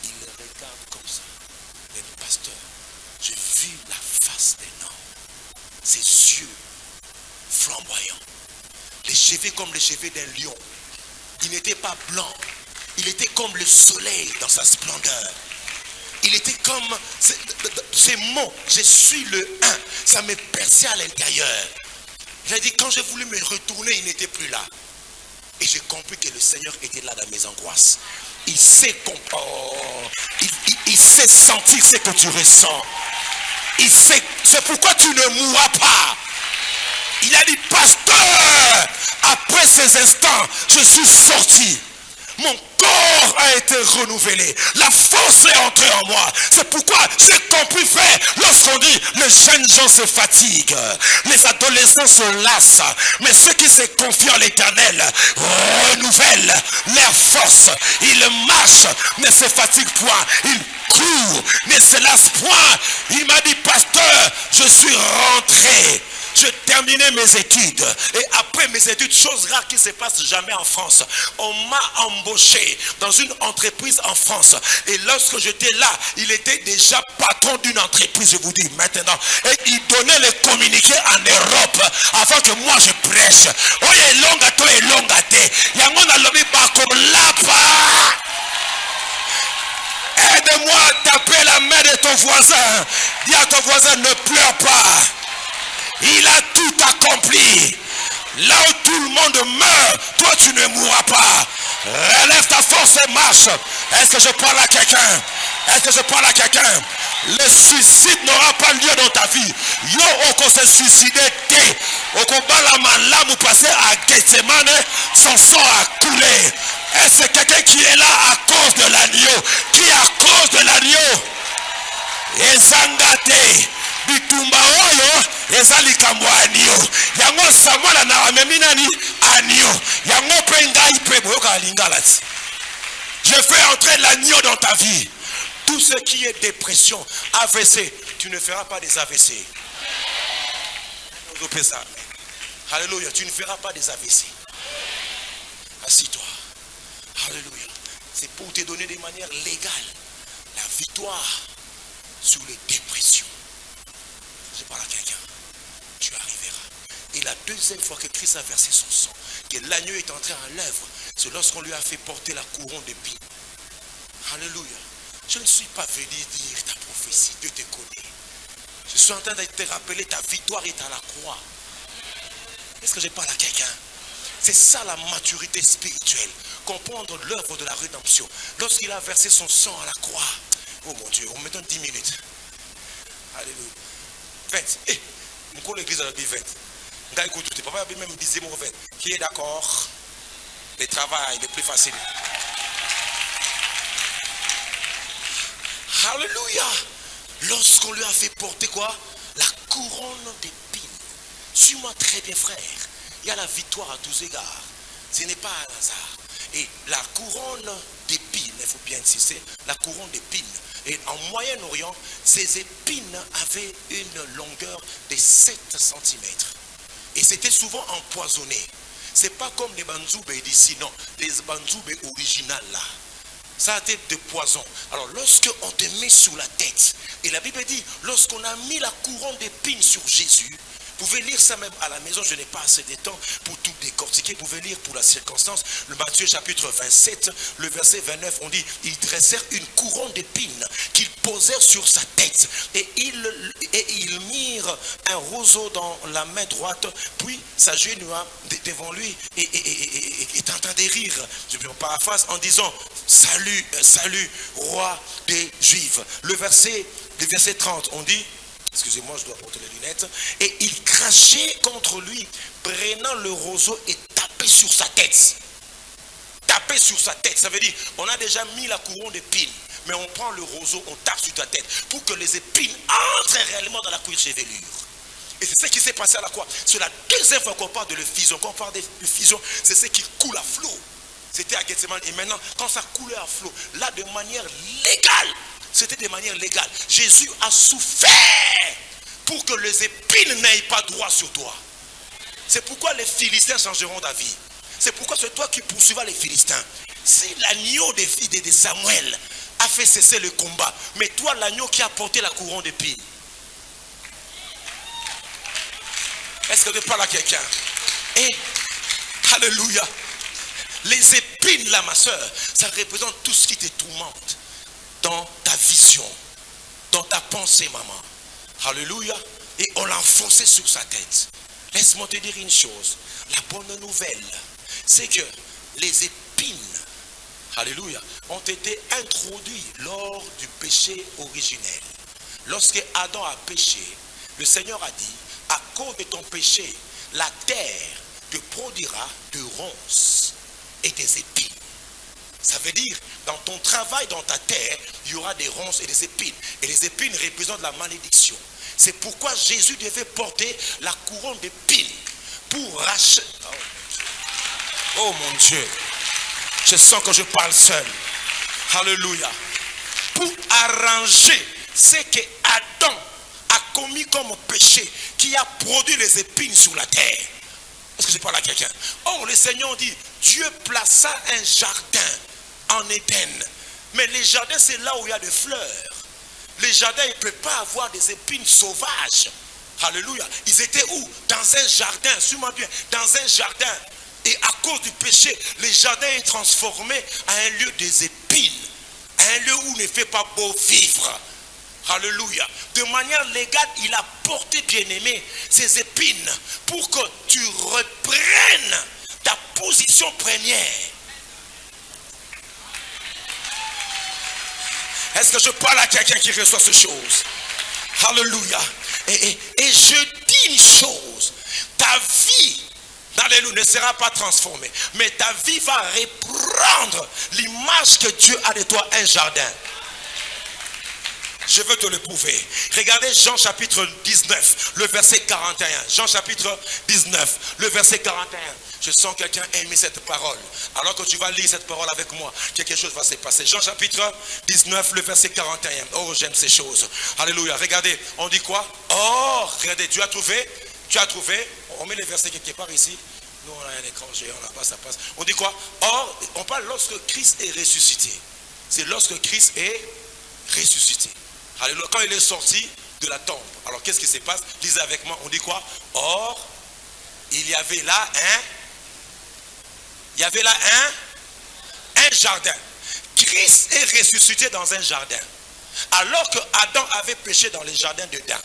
Il le regarde comme ça. Mais le pasteur, je vis la face d'un homme. Ses yeux flamboyants. Les cheveux comme les cheveux d'un lion. Il n'était pas blanc. Il était comme le soleil dans sa splendeur. Il était comme ces mots, je suis le 1. Ça me perçait à l'intérieur. J'ai dit, quand j'ai voulu me retourner, il n'était plus là. Et j'ai compris que le Seigneur était là dans mes angoisses. Il sait il sait sentir ce que tu ressens. Il sait, c'est pourquoi tu ne mourras pas. Il a dit, pasteur, après ces instants, je suis sorti. Mon corps a été renouvelé. La force est entrée en moi. C'est pourquoi j'ai compris, frère, lorsqu'on dit les jeunes gens se fatiguent, les adolescents se lassent, mais ceux qui se confient en l'Éternel renouvellent leur force. Ils marchent, ne se fatiguent point. Ils courent, ne se lassent point. Il m'a dit, pasteur, je suis rentré. J'ai terminé mes études. Et après mes études, chose rare qui ne se passe jamais en France, on m'a embauché dans une entreprise en France. Et lorsque j'étais là, il était déjà patron d'une entreprise, je vous dis maintenant. Et il donnait les communiqués en Europe avant que moi je prêche. Oh, il est long à toi et long à te. Yangon a lobby par comme là-bas. Aide-moi à taper la la main de ton voisin. Dis à ton voisin, ne pleure pas. Il a tout accompli. Là où tout le monde meurt, toi tu ne mourras pas. Relève ta force et marche. Est-ce que je parle à quelqu'un? Est-ce que je parle à quelqu'un? Le suicide n'aura pas lieu dans ta vie. Yo, on se suicider, on combat la malade ou passer à Gethsemane, son sang a coulé. Est-ce que quelqu'un qui est là à cause de l'agneau? Qui à cause de l'agneau? Ezangate bitumba oyo ezali kambo agneau. Yango Samuel na amemi nani agneau. Yango pe ngai pe boyoka lingala. Je fais entrer l'agneau dans ta vie. Tout ce qui est dépression, AVC, tu ne feras pas des AVC. Alléluia, tu ne feras pas des AVC. Assis-toi. Alléluia. C'est pour te donner de manière légale la victoire sur les dépressions. Je parle à quelqu'un. Tu arriveras. Et la deuxième fois que Christ a versé son sang, que l'agneau est entré en l'œuvre, c'est lorsqu'on lui a fait porter la couronne d'épines. Alléluia. Je ne suis pas venu dire ta prophétie, Dieu te connaît. Je suis en train de te rappeler ta victoire est à la croix. Est-ce que je parle à quelqu'un? C'est ça la maturité spirituelle. Comprendre l'œuvre de la rédemption. Lorsqu'il a versé son sang à la croix. Oh mon Dieu, on me donne 10 minutes. Alléluia. 20. Eh, mon collègue l'église a dit 20. Gars, écoute, papa même disait mon 20. Qui est d'accord? Le travail est plus facile. Alléluia. Lorsqu'on lui a fait porter quoi? La couronne d'épines. Suis-moi très bien, frère. Il y a la victoire à tous égards. Ce n'est pas un hasard. Et la couronne d'épines, il faut bien insister, la couronne d'épines. Et en Moyen-Orient, ces épines avaient une longueur de 7 cm. Et c'était souvent empoisonné. Ce n'est pas comme les banzoubés d'ici, non. Les banzoubés originales là. Ça a été de poison. Alors lorsqu'on te met sur la tête, et la Bible dit, lorsqu'on a mis la couronne d'épines sur Jésus, vous pouvez lire ça même à la maison, je n'ai pas assez de temps pour tout décortiquer, vous pouvez lire pour la circonstance, le Matthieu chapitre 27, le verset 29, on dit, ils dressèrent une couronne d'épines qu'ils posèrent sur sa tête, et ils mirent un roseau dans la main droite, puis s'agenouilla devant lui, et est en train de rire, je paraphrase, en disant, salut, salut, roi des Juifs. Le verset 30, on dit, excusez-moi, je dois porter les lunettes. Et il crachait contre lui, prenant le roseau et tapait sur sa tête. Taper sur sa tête, ça veut dire, on a déjà mis la couronne d'épines, mais on prend le roseau, on tape sur ta tête, pour que les épines entrent réellement dans la cuir chevelure. Et c'est ce qui s'est passé à la croix. C'est la deuxième fois qu'on parle de l'effusion. Quand on parle d'effusion, c'est ce qui coule à flot. C'était à Gethsemane. Et maintenant, quand ça coulait à flot, là, de manière légale, c'était de manière légale. Jésus a souffert pour que les épines n'aillent pas droit sur toi. C'est pourquoi les Philistins changeront d'avis. C'est pourquoi c'est toi qui poursuivras les Philistins. Si l'agneau des filles de Samuel a fait cesser le combat, mais toi, l'agneau qui a porté la couronne d'épines. Est-ce que tu parles à quelqu'un? Et, alléluia. Les épines là, ma soeur, ça représente tout ce qui te tourmente dans ta vision, dans ta pensée, maman. Alléluia. Et on l'a enfoncé sur sa tête. Laisse-moi te dire une chose. La bonne nouvelle, c'est que les épines, alléluia, ont été introduits lors du péché originel. Lorsque Adam a péché, le Seigneur a dit, à cause de ton péché, la terre te produira de ronces et des épines. Ça veut dire, dans ton travail, dans ta terre, il y aura des ronces et des épines. Et les épines représentent la malédiction. C'est pourquoi Jésus devait porter la couronne d'épines pour racheter. Oh mon Dieu, je sens que je parle seul. Alléluia. Pour arranger ce que Adam a commis comme péché, qui a produit les épines sur la terre. Est-ce que je parle à quelqu'un? Or, le Seigneur dit, Dieu plaça un jardin en Éden. Mais les jardins, c'est là où il y a des fleurs. Les jardins, ils ne peuvent pas avoir des épines sauvages. Alléluia. Ils étaient où? Dans un jardin, suis-moi bien, dans un jardin. Et à cause du péché, le jardin est transformé à un lieu des épines. À un lieu où il ne fait pas beau vivre. Alléluia. De manière légale, il a porté, bien-aimé, ses épines pour que tu reprennes ta position première. Est-ce que je parle à quelqu'un qui reçoit ces choses? Alléluia. Et je dis une chose. Ta vie, alléluia, ne sera pas transformée. Mais ta vie va reprendre l'image que Dieu a de toi, un jardin. Je veux te le prouver. Regardez Jean chapitre 19, le verset 41. Jean chapitre 19, le verset 41. Je sens quelqu'un aimer cette parole. Alors que tu vas lire cette parole avec moi, quelque chose va se passer. Jean chapitre 19, le verset 41. Oh, j'aime ces choses. Alléluia. Regardez, on dit quoi? Oh, regardez, tu as trouvé? On met les versets quelque part ici. Nous, on a un écran géant là-bas, ça passe. On dit quoi? Or, on parle lorsque Christ est ressuscité. C'est lorsque Christ est ressuscité. Alléluia. Quand il est sorti de la tombe. Alors, qu'est-ce qui se passe? Lisez avec moi. On dit quoi? Or, il y avait là un jardin. Christ est ressuscité dans un jardin. Alors que Adam avait péché dans le jardin d'Éden.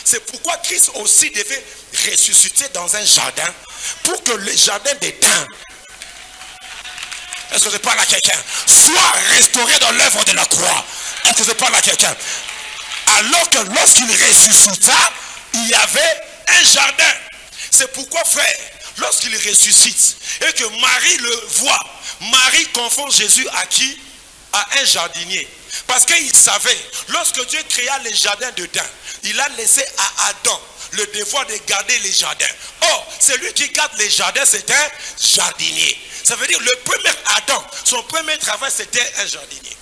C'est pourquoi Christ aussi devait ressusciter dans un jardin pour que le jardin d'Éden, est-ce que je parle à quelqu'un, soit restauré dans l'œuvre de la croix. Est-ce que je parle à quelqu'un? Alors que lorsqu'il ressuscita, il y avait un jardin. C'est pourquoi, frère, lorsqu'il ressuscite et que Marie le voit, Marie confond Jésus à qui? À un jardinier. Parce qu'il savait, lorsque Dieu créa les jardins d'Éden, il a laissé à Adam le devoir de garder les jardins. Or, celui qui garde les jardins, c'est un jardinier. Ça veut dire le premier Adam, son premier travail, c'était un jardinier.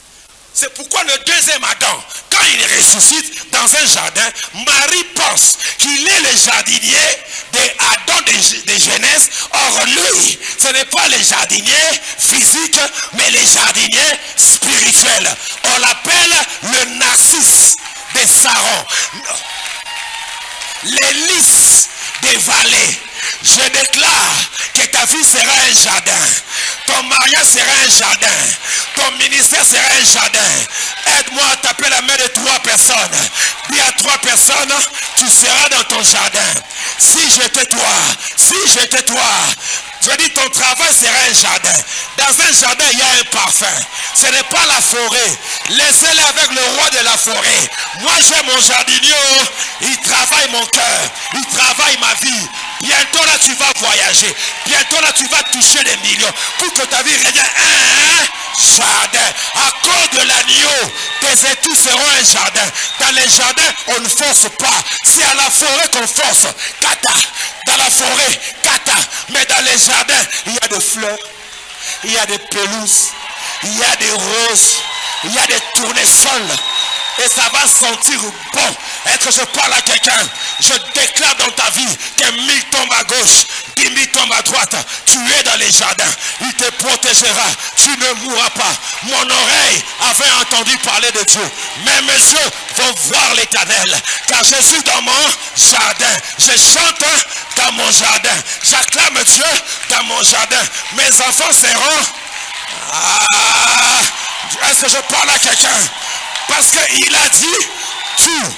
C'est pourquoi le deuxième Adam, quand il ressuscite dans un jardin, Marie pense qu'il est le jardinier d'Adam de Genèse. Or lui, ce n'est pas le jardinier physique, mais le jardinier spirituel. On l'appelle le Narcisse de Saron, les lys des vallées. Je déclare que ta vie sera un jardin. Ton mariage sera un jardin. Ton ministère sera un jardin. Aide-moi à taper la main de 3 personnes. Dis à 3 personnes, tu seras dans ton jardin. Si j'étais toi, je dis ton travail sera un jardin. Dans un jardin, il y a un parfum. Ce n'est pas la forêt. Laissez-le avec le roi de la forêt. Moi, j'ai mon jardinier. Il travaille mon cœur. Il travaille ma vie. Bientôt là, tu vas voyager. Bientôt là, tu vas toucher des millions. Pour que ta vie revienne un jardin. À cause de l'agneau, tes études seront un jardin. Dans les jardins, on ne force pas. C'est à la forêt qu'on force. Kata. Dans la forêt, kata. Mais dans les jardins, il y a des fleurs. Il y a des pelouses. Il y a des roses. Il y a des tournesols. Et ça va sentir bon. Est-ce que je parle à quelqu'un? Je déclare dans ta vie que 1000 tombent à gauche, 10 000 tombent à droite. Tu es dans les jardins. Il te protégera. Tu ne mourras pas. Mon oreille avait entendu parler de Dieu. Mais mes yeux vont voir l'Éternel. Car je suis dans mon jardin. Je chante dans mon jardin. J'acclame Dieu dans mon jardin. Mes enfants seront... Est-ce que je parle à quelqu'un? Parce qu'il a dit, tout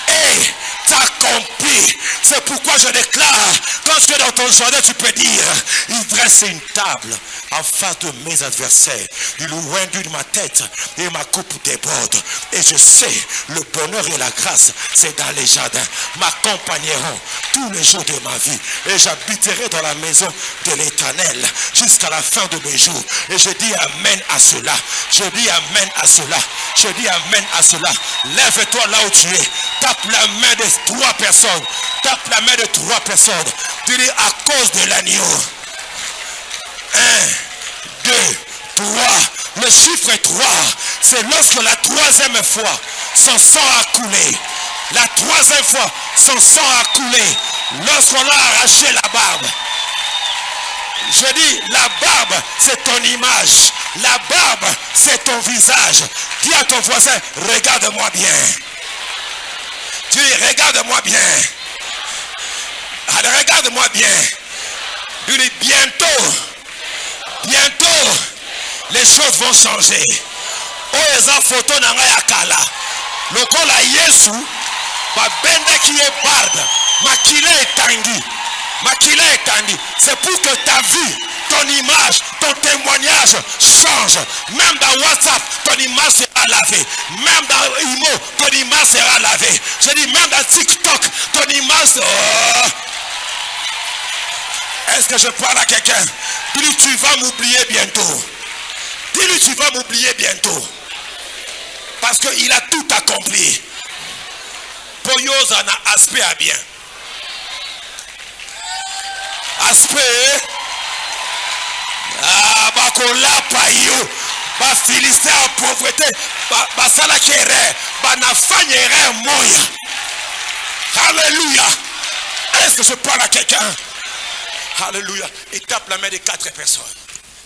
est accompli. C'est pourquoi je déclare, quand tu es dans ton jardin, tu peux dire, il dresse une table en face de mes adversaires. Il oint de ma tête et ma coupe déborde. Et je sais, le bonheur et la grâce, c'est dans les jardins. M'accompagneront tous les jours de ma vie. Et j'habiterai dans la maison de l'Éternel jusqu'à la fin de mes jours. Et je dis amen à cela. Je dis amen à cela. Je dis amen à cela. Lève-toi là où tu es. Tape la main de 3 personnes. Tape la main de 3 personnes. Tu dis à cause de l'agneau. 1, 2, 3. Le chiffre 3, c'est lorsque la 3e fois, son sang a coulé. La 3e fois, son sang a coulé. Lorsqu'on a arraché la barbe. Je dis, la barbe, c'est ton image. La barbe, c'est ton visage. Dis à ton voisin, regarde-moi bien. Tu dis, regarde-moi bien. Allez, regarde-moi bien. Tu dis, bientôt, les choses vont changer. Oh, eza photo na ngai ya kala. Lokola Yesu, babende qui est barde, makila etangi. Makila etangi. C'est pour que ta vie, ton image, ton témoignage change. Même dans WhatsApp, ton image sera lavée. Même dans Imo, ton image sera lavée. Je dis même dans TikTok, ton image... Oh. Est-ce que je parle à quelqu'un? Dis-lui, tu vas m'oublier bientôt. Dis-lui, tu vas m'oublier bientôt. Parce qu'il a tout accompli. Poyoza na aspect à bien. Aspect. Ah, bakola payo. Ba Philistin en pauvreté. Ba sala kere. Ba na fanyere moya. Alléluia. Est-ce que je parle à quelqu'un? Alléluia. Et tape la main de 4 personnes.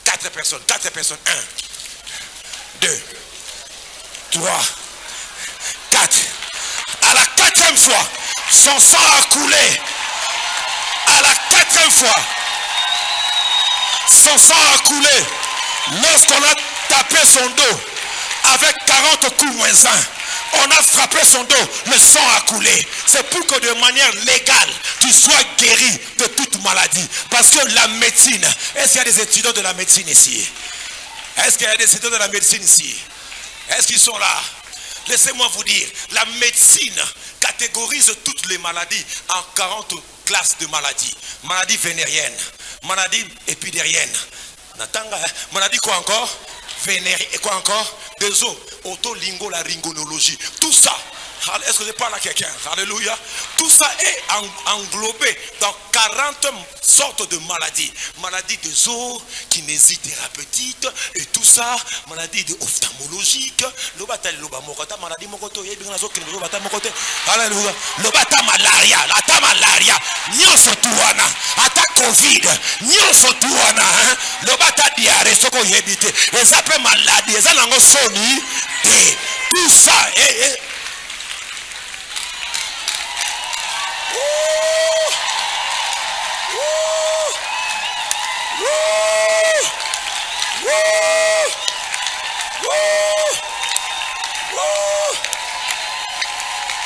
4 personnes. 4 personnes. 1, 2, 3, 4. À la 4e fois, son sang a coulé. À la 4e fois, son sang a coulé. Lorsqu'on a tapé son dos avec 40 coups moins 1, on a frappé son dos, le sang a coulé. C'est pour que de manière légale, tu sois guéri de toute maladie. Parce que la médecine, est-ce qu'il y a des étudiants de la médecine ici? Est-ce qu'il y a des étudiants de la médecine ici? Est-ce qu'ils sont là? Laissez-moi vous dire, la médecine catégorise toutes les maladies en 40 classes de maladies. Maladies vénériennes, maladies épidériennes. Maladie quoi encore? Vénérienne. Et quoi encore? Des os, otolingo-laryngologie. Tout ça. Est-ce que je parle à quelqu'un? Alléluia. Tout ça est englobé dans 40 sortes de maladies. Maladies des os, kinésie thérapeutique et tout ça. Maladies ophtalmologiques. Maladie mokoto. Alléluia. Lobata malaria. Lata malaria. Nyoso tuana. Ata covid. Nyoso tuana. Lobata diarrhée. Soko yebite. Les appels maladies. Les anangos soni. Tout ça est...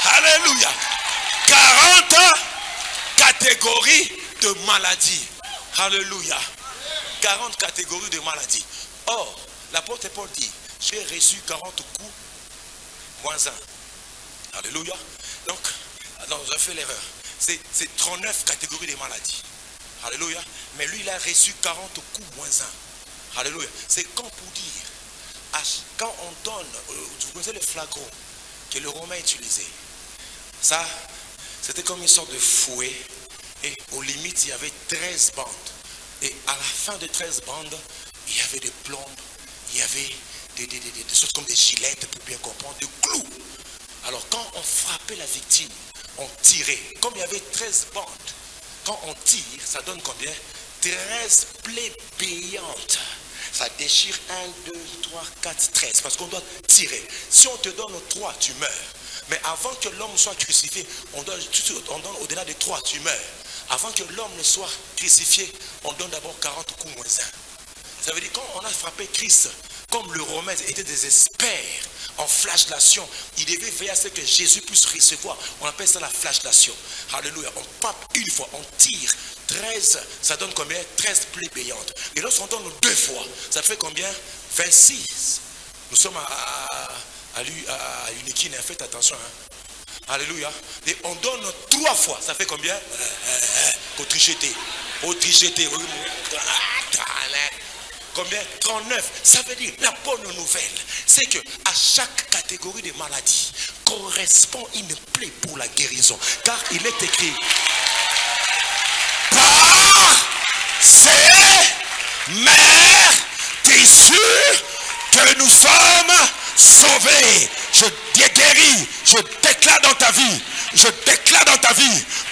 Alléluia. 40 catégories de maladies. Alléluia. 40 catégories de maladies. Or, l'apôtre Paul dit, j'ai reçu 40 coups moins 1. Alléluia. Donc, non, j'ai fait l'erreur. C'est 39 catégories de maladies. Alléluia. Mais lui, il a reçu 40 coups moins 1. Alléluia. C'est comme pour dire, quand on donne, vous connaissez le flacon que le Romain utilisait. Ça, c'était comme une sorte de fouet. Et aux limites, il y avait 13 bandes. Et à la fin de 13 bandes, il y avait des plombes, il y avait des choses comme des gilettes, pour bien comprendre, des clous. Alors quand on frappait la victime, on tirait. Comme il y avait 13 bandes, quand on tire, ça donne combien? 13 plaies payantes. Ça déchire 1, 2, 3, 4, 13. Parce qu'on doit tirer. Si on te donne 3, tu meurs. Mais avant que l'homme soit crucifié, on donne au-delà de 3, tu meurs. Avant que l'homme ne soit crucifié, on donne d'abord 40 coups moins 1. Ça veut dire quand on a frappé Christ, comme le Romain était des experts en flagellation, il devait veiller à ce que Jésus puisse recevoir. On appelle ça la flagellation. Alléluia. On frappe une fois, on tire 13, ça donne combien? 13 plaies payantes. Et lorsqu'on donne 2 fois, ça fait combien? 26. Nous sommes à Unikine, faites attention. Alléluia. Et on donne 3 fois, ça fait combien? Autricheté. Combien? 39. Ça veut dire, la bonne nouvelle, c'est que à chaque catégorie de maladie correspond une plaie pour la guérison. Car il est écrit, par ces mères tissures que nous sommes sauvés. Je guéris, je déclare dans ta vie,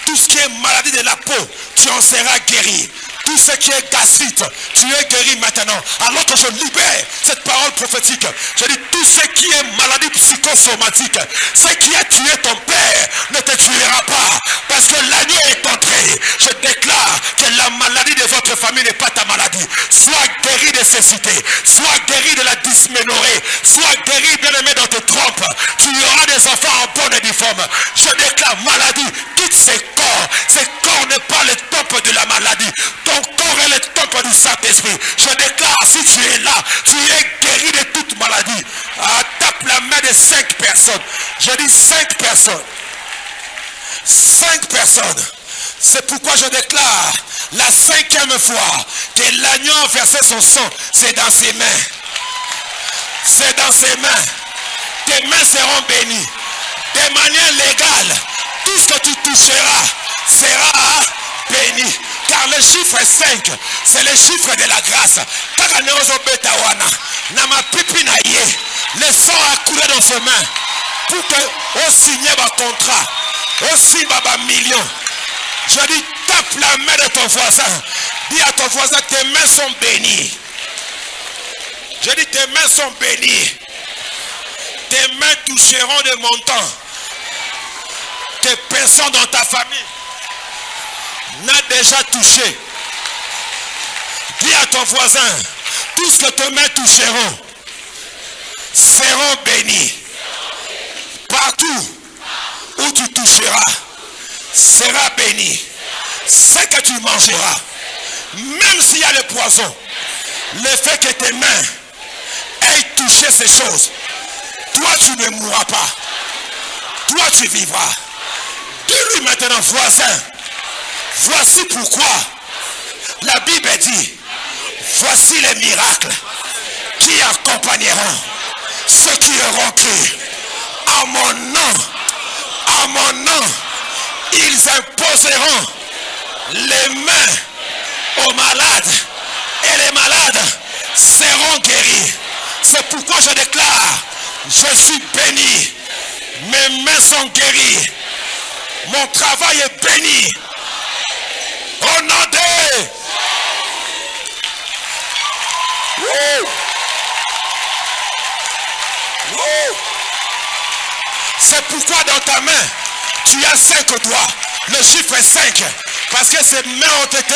tout ce qui est maladie de la peau, tu en seras guéri. Tout ce qui est gastrite, tu es guéri maintenant. Alors que je libère cette parole prophétique, je dis tout ce qui est maladie psychosomatique, ce qui a tué ton père ne te tuera pas. Parce que l'agneau est entré. Je déclare que la maladie de votre famille n'est pas ta maladie. Sois guéri de cécité. Sois guéri de la dysménorrhée. Sois guéri, bien-aimé, dans tes trompes. Tu auras des enfants en bonne et due forme. Je déclare maladie. Quitte ces corps. Ces corps n'est pas le temple de la maladie. Ton corps est le temple du Saint-Esprit. Je déclare, si tu es là, tu es guéri de toute maladie. Tape la main de 5 personnes. Je dis 5 personnes. 5 personnes. C'est pourquoi je déclare la 5e fois que l'agneau a versé son sang. C'est dans ses mains. C'est dans ses mains. Tes mains seront bénies. De manière légale, tout ce que tu toucheras sera béni. Car le chiffre 5, c'est le chiffre de la grâce. Le sang a coulé dans ses mains pour que on signe un contrat, on signe un million. Je dis, tape la main de ton voisin. Dis à ton voisin, tes mains sont bénies. Je dis, tes mains sont bénies. Tes mains toucheront des montants que personne dans ta famille n'a déjà touché. Dis à ton voisin, tout ce que tes mains toucheront seront bénis. Partout où tu toucheras sera béni. Ce que tu mangeras, même s'il y a le poison, le fait que tes mains aient touché ces choses, toi tu ne mourras pas. Toi tu vivras. Dis-lui maintenant, voisin, voici pourquoi la Bible dit, voici les miracles qui accompagneront ceux qui auront cru. À mon nom, ils imposeront les mains aux malades et les malades seront guéris. C'est pourquoi je déclare, je suis béni. Mes mains sont guéries. Mon travail est béni. Au nom de... C'est pourquoi dans ta main, tu as 5 doigts. Le chiffre est 5. Parce que ces mains ont été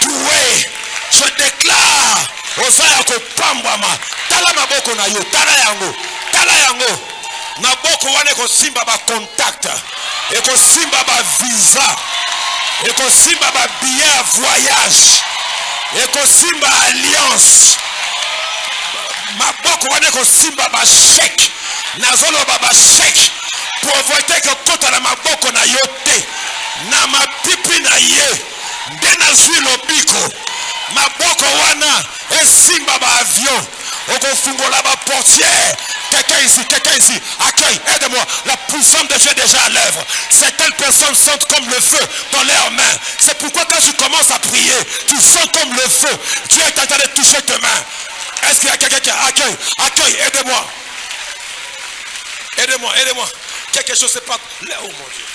douées. Je déclare aux ayako pambama. Tala maboko na yo. Tala yango. Tala yango. Maboko wane ko simba ba contact. Et ko simba ba visa. Et ko simba ba billet à voyage. Et ko simba alliance. Maboko wane ko simba ba chèque. Nazolo baba chèque. Pauvreté que kota na maboko na yote. Na mapipi na ye. Nde na zwi lobiko. Maboko wana esimba ba avion. Oko fungola ba portière. Quelqu'un ici, accueille, aide-moi. La puissance de Dieu est déjà à l'œuvre. Certaines personnes sentent comme le feu dans leurs mains. C'est pourquoi quand tu commences à prier, tu sens comme le feu. Dieu est en train de toucher tes mains. Est-ce qu'il y a quelqu'un qui accueille, aide-moi. Aidez-moi. Quelque chose se passe. Là, oh mon Dieu.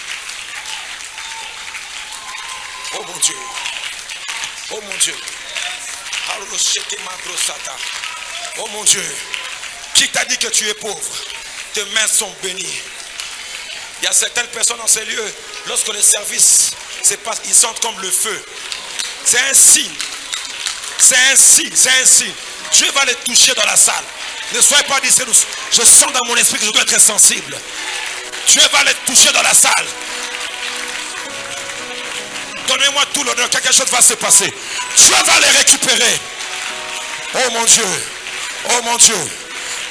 Oh mon Dieu. Oh mon Dieu. Oh mon Dieu. Qui t'a dit que tu es pauvre? Tes mains sont bénies. Il y a certaines personnes dans ces lieux, lorsque le service se passe, ils sentent comme le feu. C'est un signe. C'est un signe. Dieu va les toucher dans la salle. Ne soyez pas d'ici. Je sens dans mon esprit que je dois être sensible. Dieu va les toucher dans la salle. Donnez-moi tout l'honneur. Quelque chose va se passer. Dieu va les récupérer. Oh mon Dieu. Oh mon Dieu.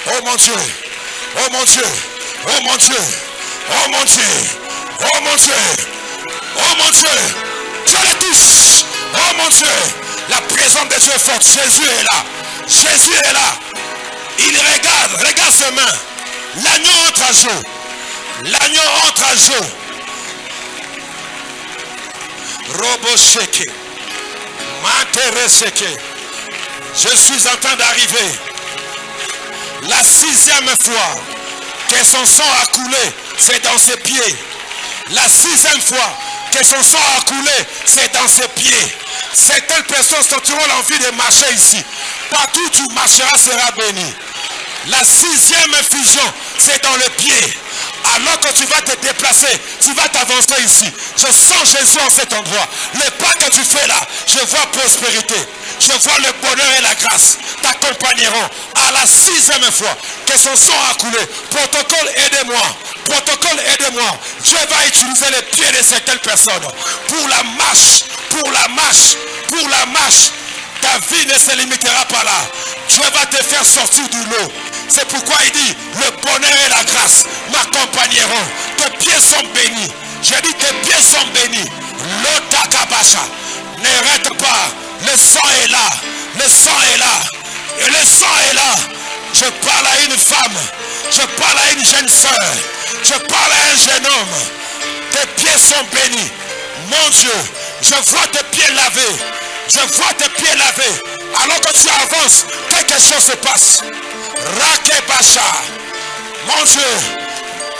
Oh mon Dieu. Oh mon Dieu. Oh mon Dieu. Oh mon Dieu. Oh mon Dieu. Oh mon Dieu. Dieu les touche. Oh mon Dieu. La présence de Dieu est forte. Jésus est là. Jésus est là. Il regarde ses mains. L'agneau entre à jour. L'agneau entre à jour. Robo sheke. Mantere seke. Je suis en train d'arriver. La 6e fois que son sang a coulé, c'est dans ses pieds. La 6e fois que son sang a coulé, c'est dans ses pieds. Certaines personnes sentiront l'envie de marcher ici. Partout où tu marcheras sera béni. La 6e infusion, c'est dans le pied. Alors que tu vas te déplacer, tu vas t'avancer ici. Je sens Jésus en cet endroit. Le pas que tu fais là, je vois prospérité. Je vois le bonheur et la grâce t'accompagneront à la 6e fois que son sang a coulé. Protocole, aidez-moi. Protocole, aidez-moi. Dieu va utiliser les pieds de certaines personnes pour la marche, pour la marche, pour la marche. Ta vie ne se limitera pas là. Dieu va te faire sortir du lot. C'est pourquoi il dit, le bonheur et la grâce m'accompagneront. Tes pieds sont bénis. J'ai dit, tes pieds sont bénis. L'otakabasha. N'arrête pas. Le sang est là. Le sang est là. Et le sang est là. Je parle à une femme. Je parle à une jeune soeur. Je parle à un jeune homme. Tes pieds sont bénis. Mon Dieu, je vois tes pieds lavés. Je vois tes pieds lavés. Alors que tu avances, quelque chose se passe. Rakebasha. Mon Dieu.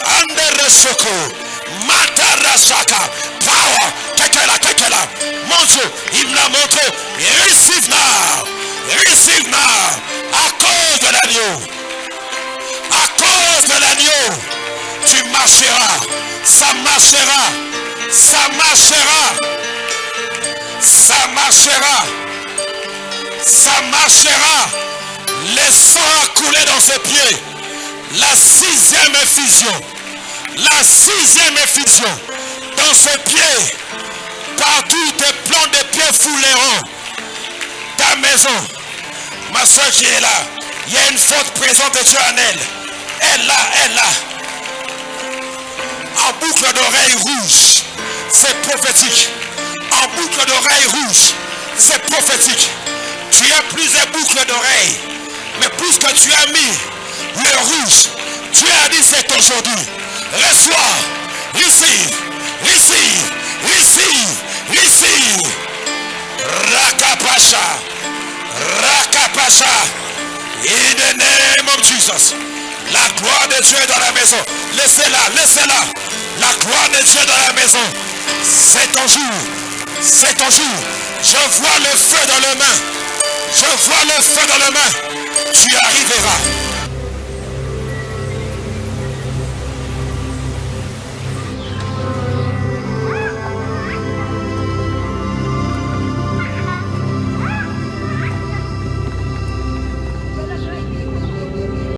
Anderesoko. Matarashaka. Power. Quelqu'un là. Mon Dieu, il me l'a montré. Receive now. Receive now. À cause de l'agneau. À cause de l'agneau. Tu marcheras. Ça marchera. Ça marchera. Ça marchera. Ça marchera. Le sang a coulé dans ses pieds. La 6e effusion. La 6e effusion. Dans ses pieds. Partout tes plans de pieds fouleront. Ta maison. Ma soeur qui est là. Il y a une forte présence de Dieu en elle. Elle là. En boucle d'oreille rouge. C'est prophétique. En boucle d'oreille rouge. C'est prophétique. Tu as plusieurs boucles d'oreilles. Mais puisque tu as mis le rouge, Dieu a dit c'est aujourd'hui. Reçois. Receive. Rakapasha. In the name of Jesus. La gloire de Dieu est dans la maison. Laissez-la. La gloire de Dieu dans la maison. C'est ton jour. Je vois le feu dans les mains. Tu arriveras.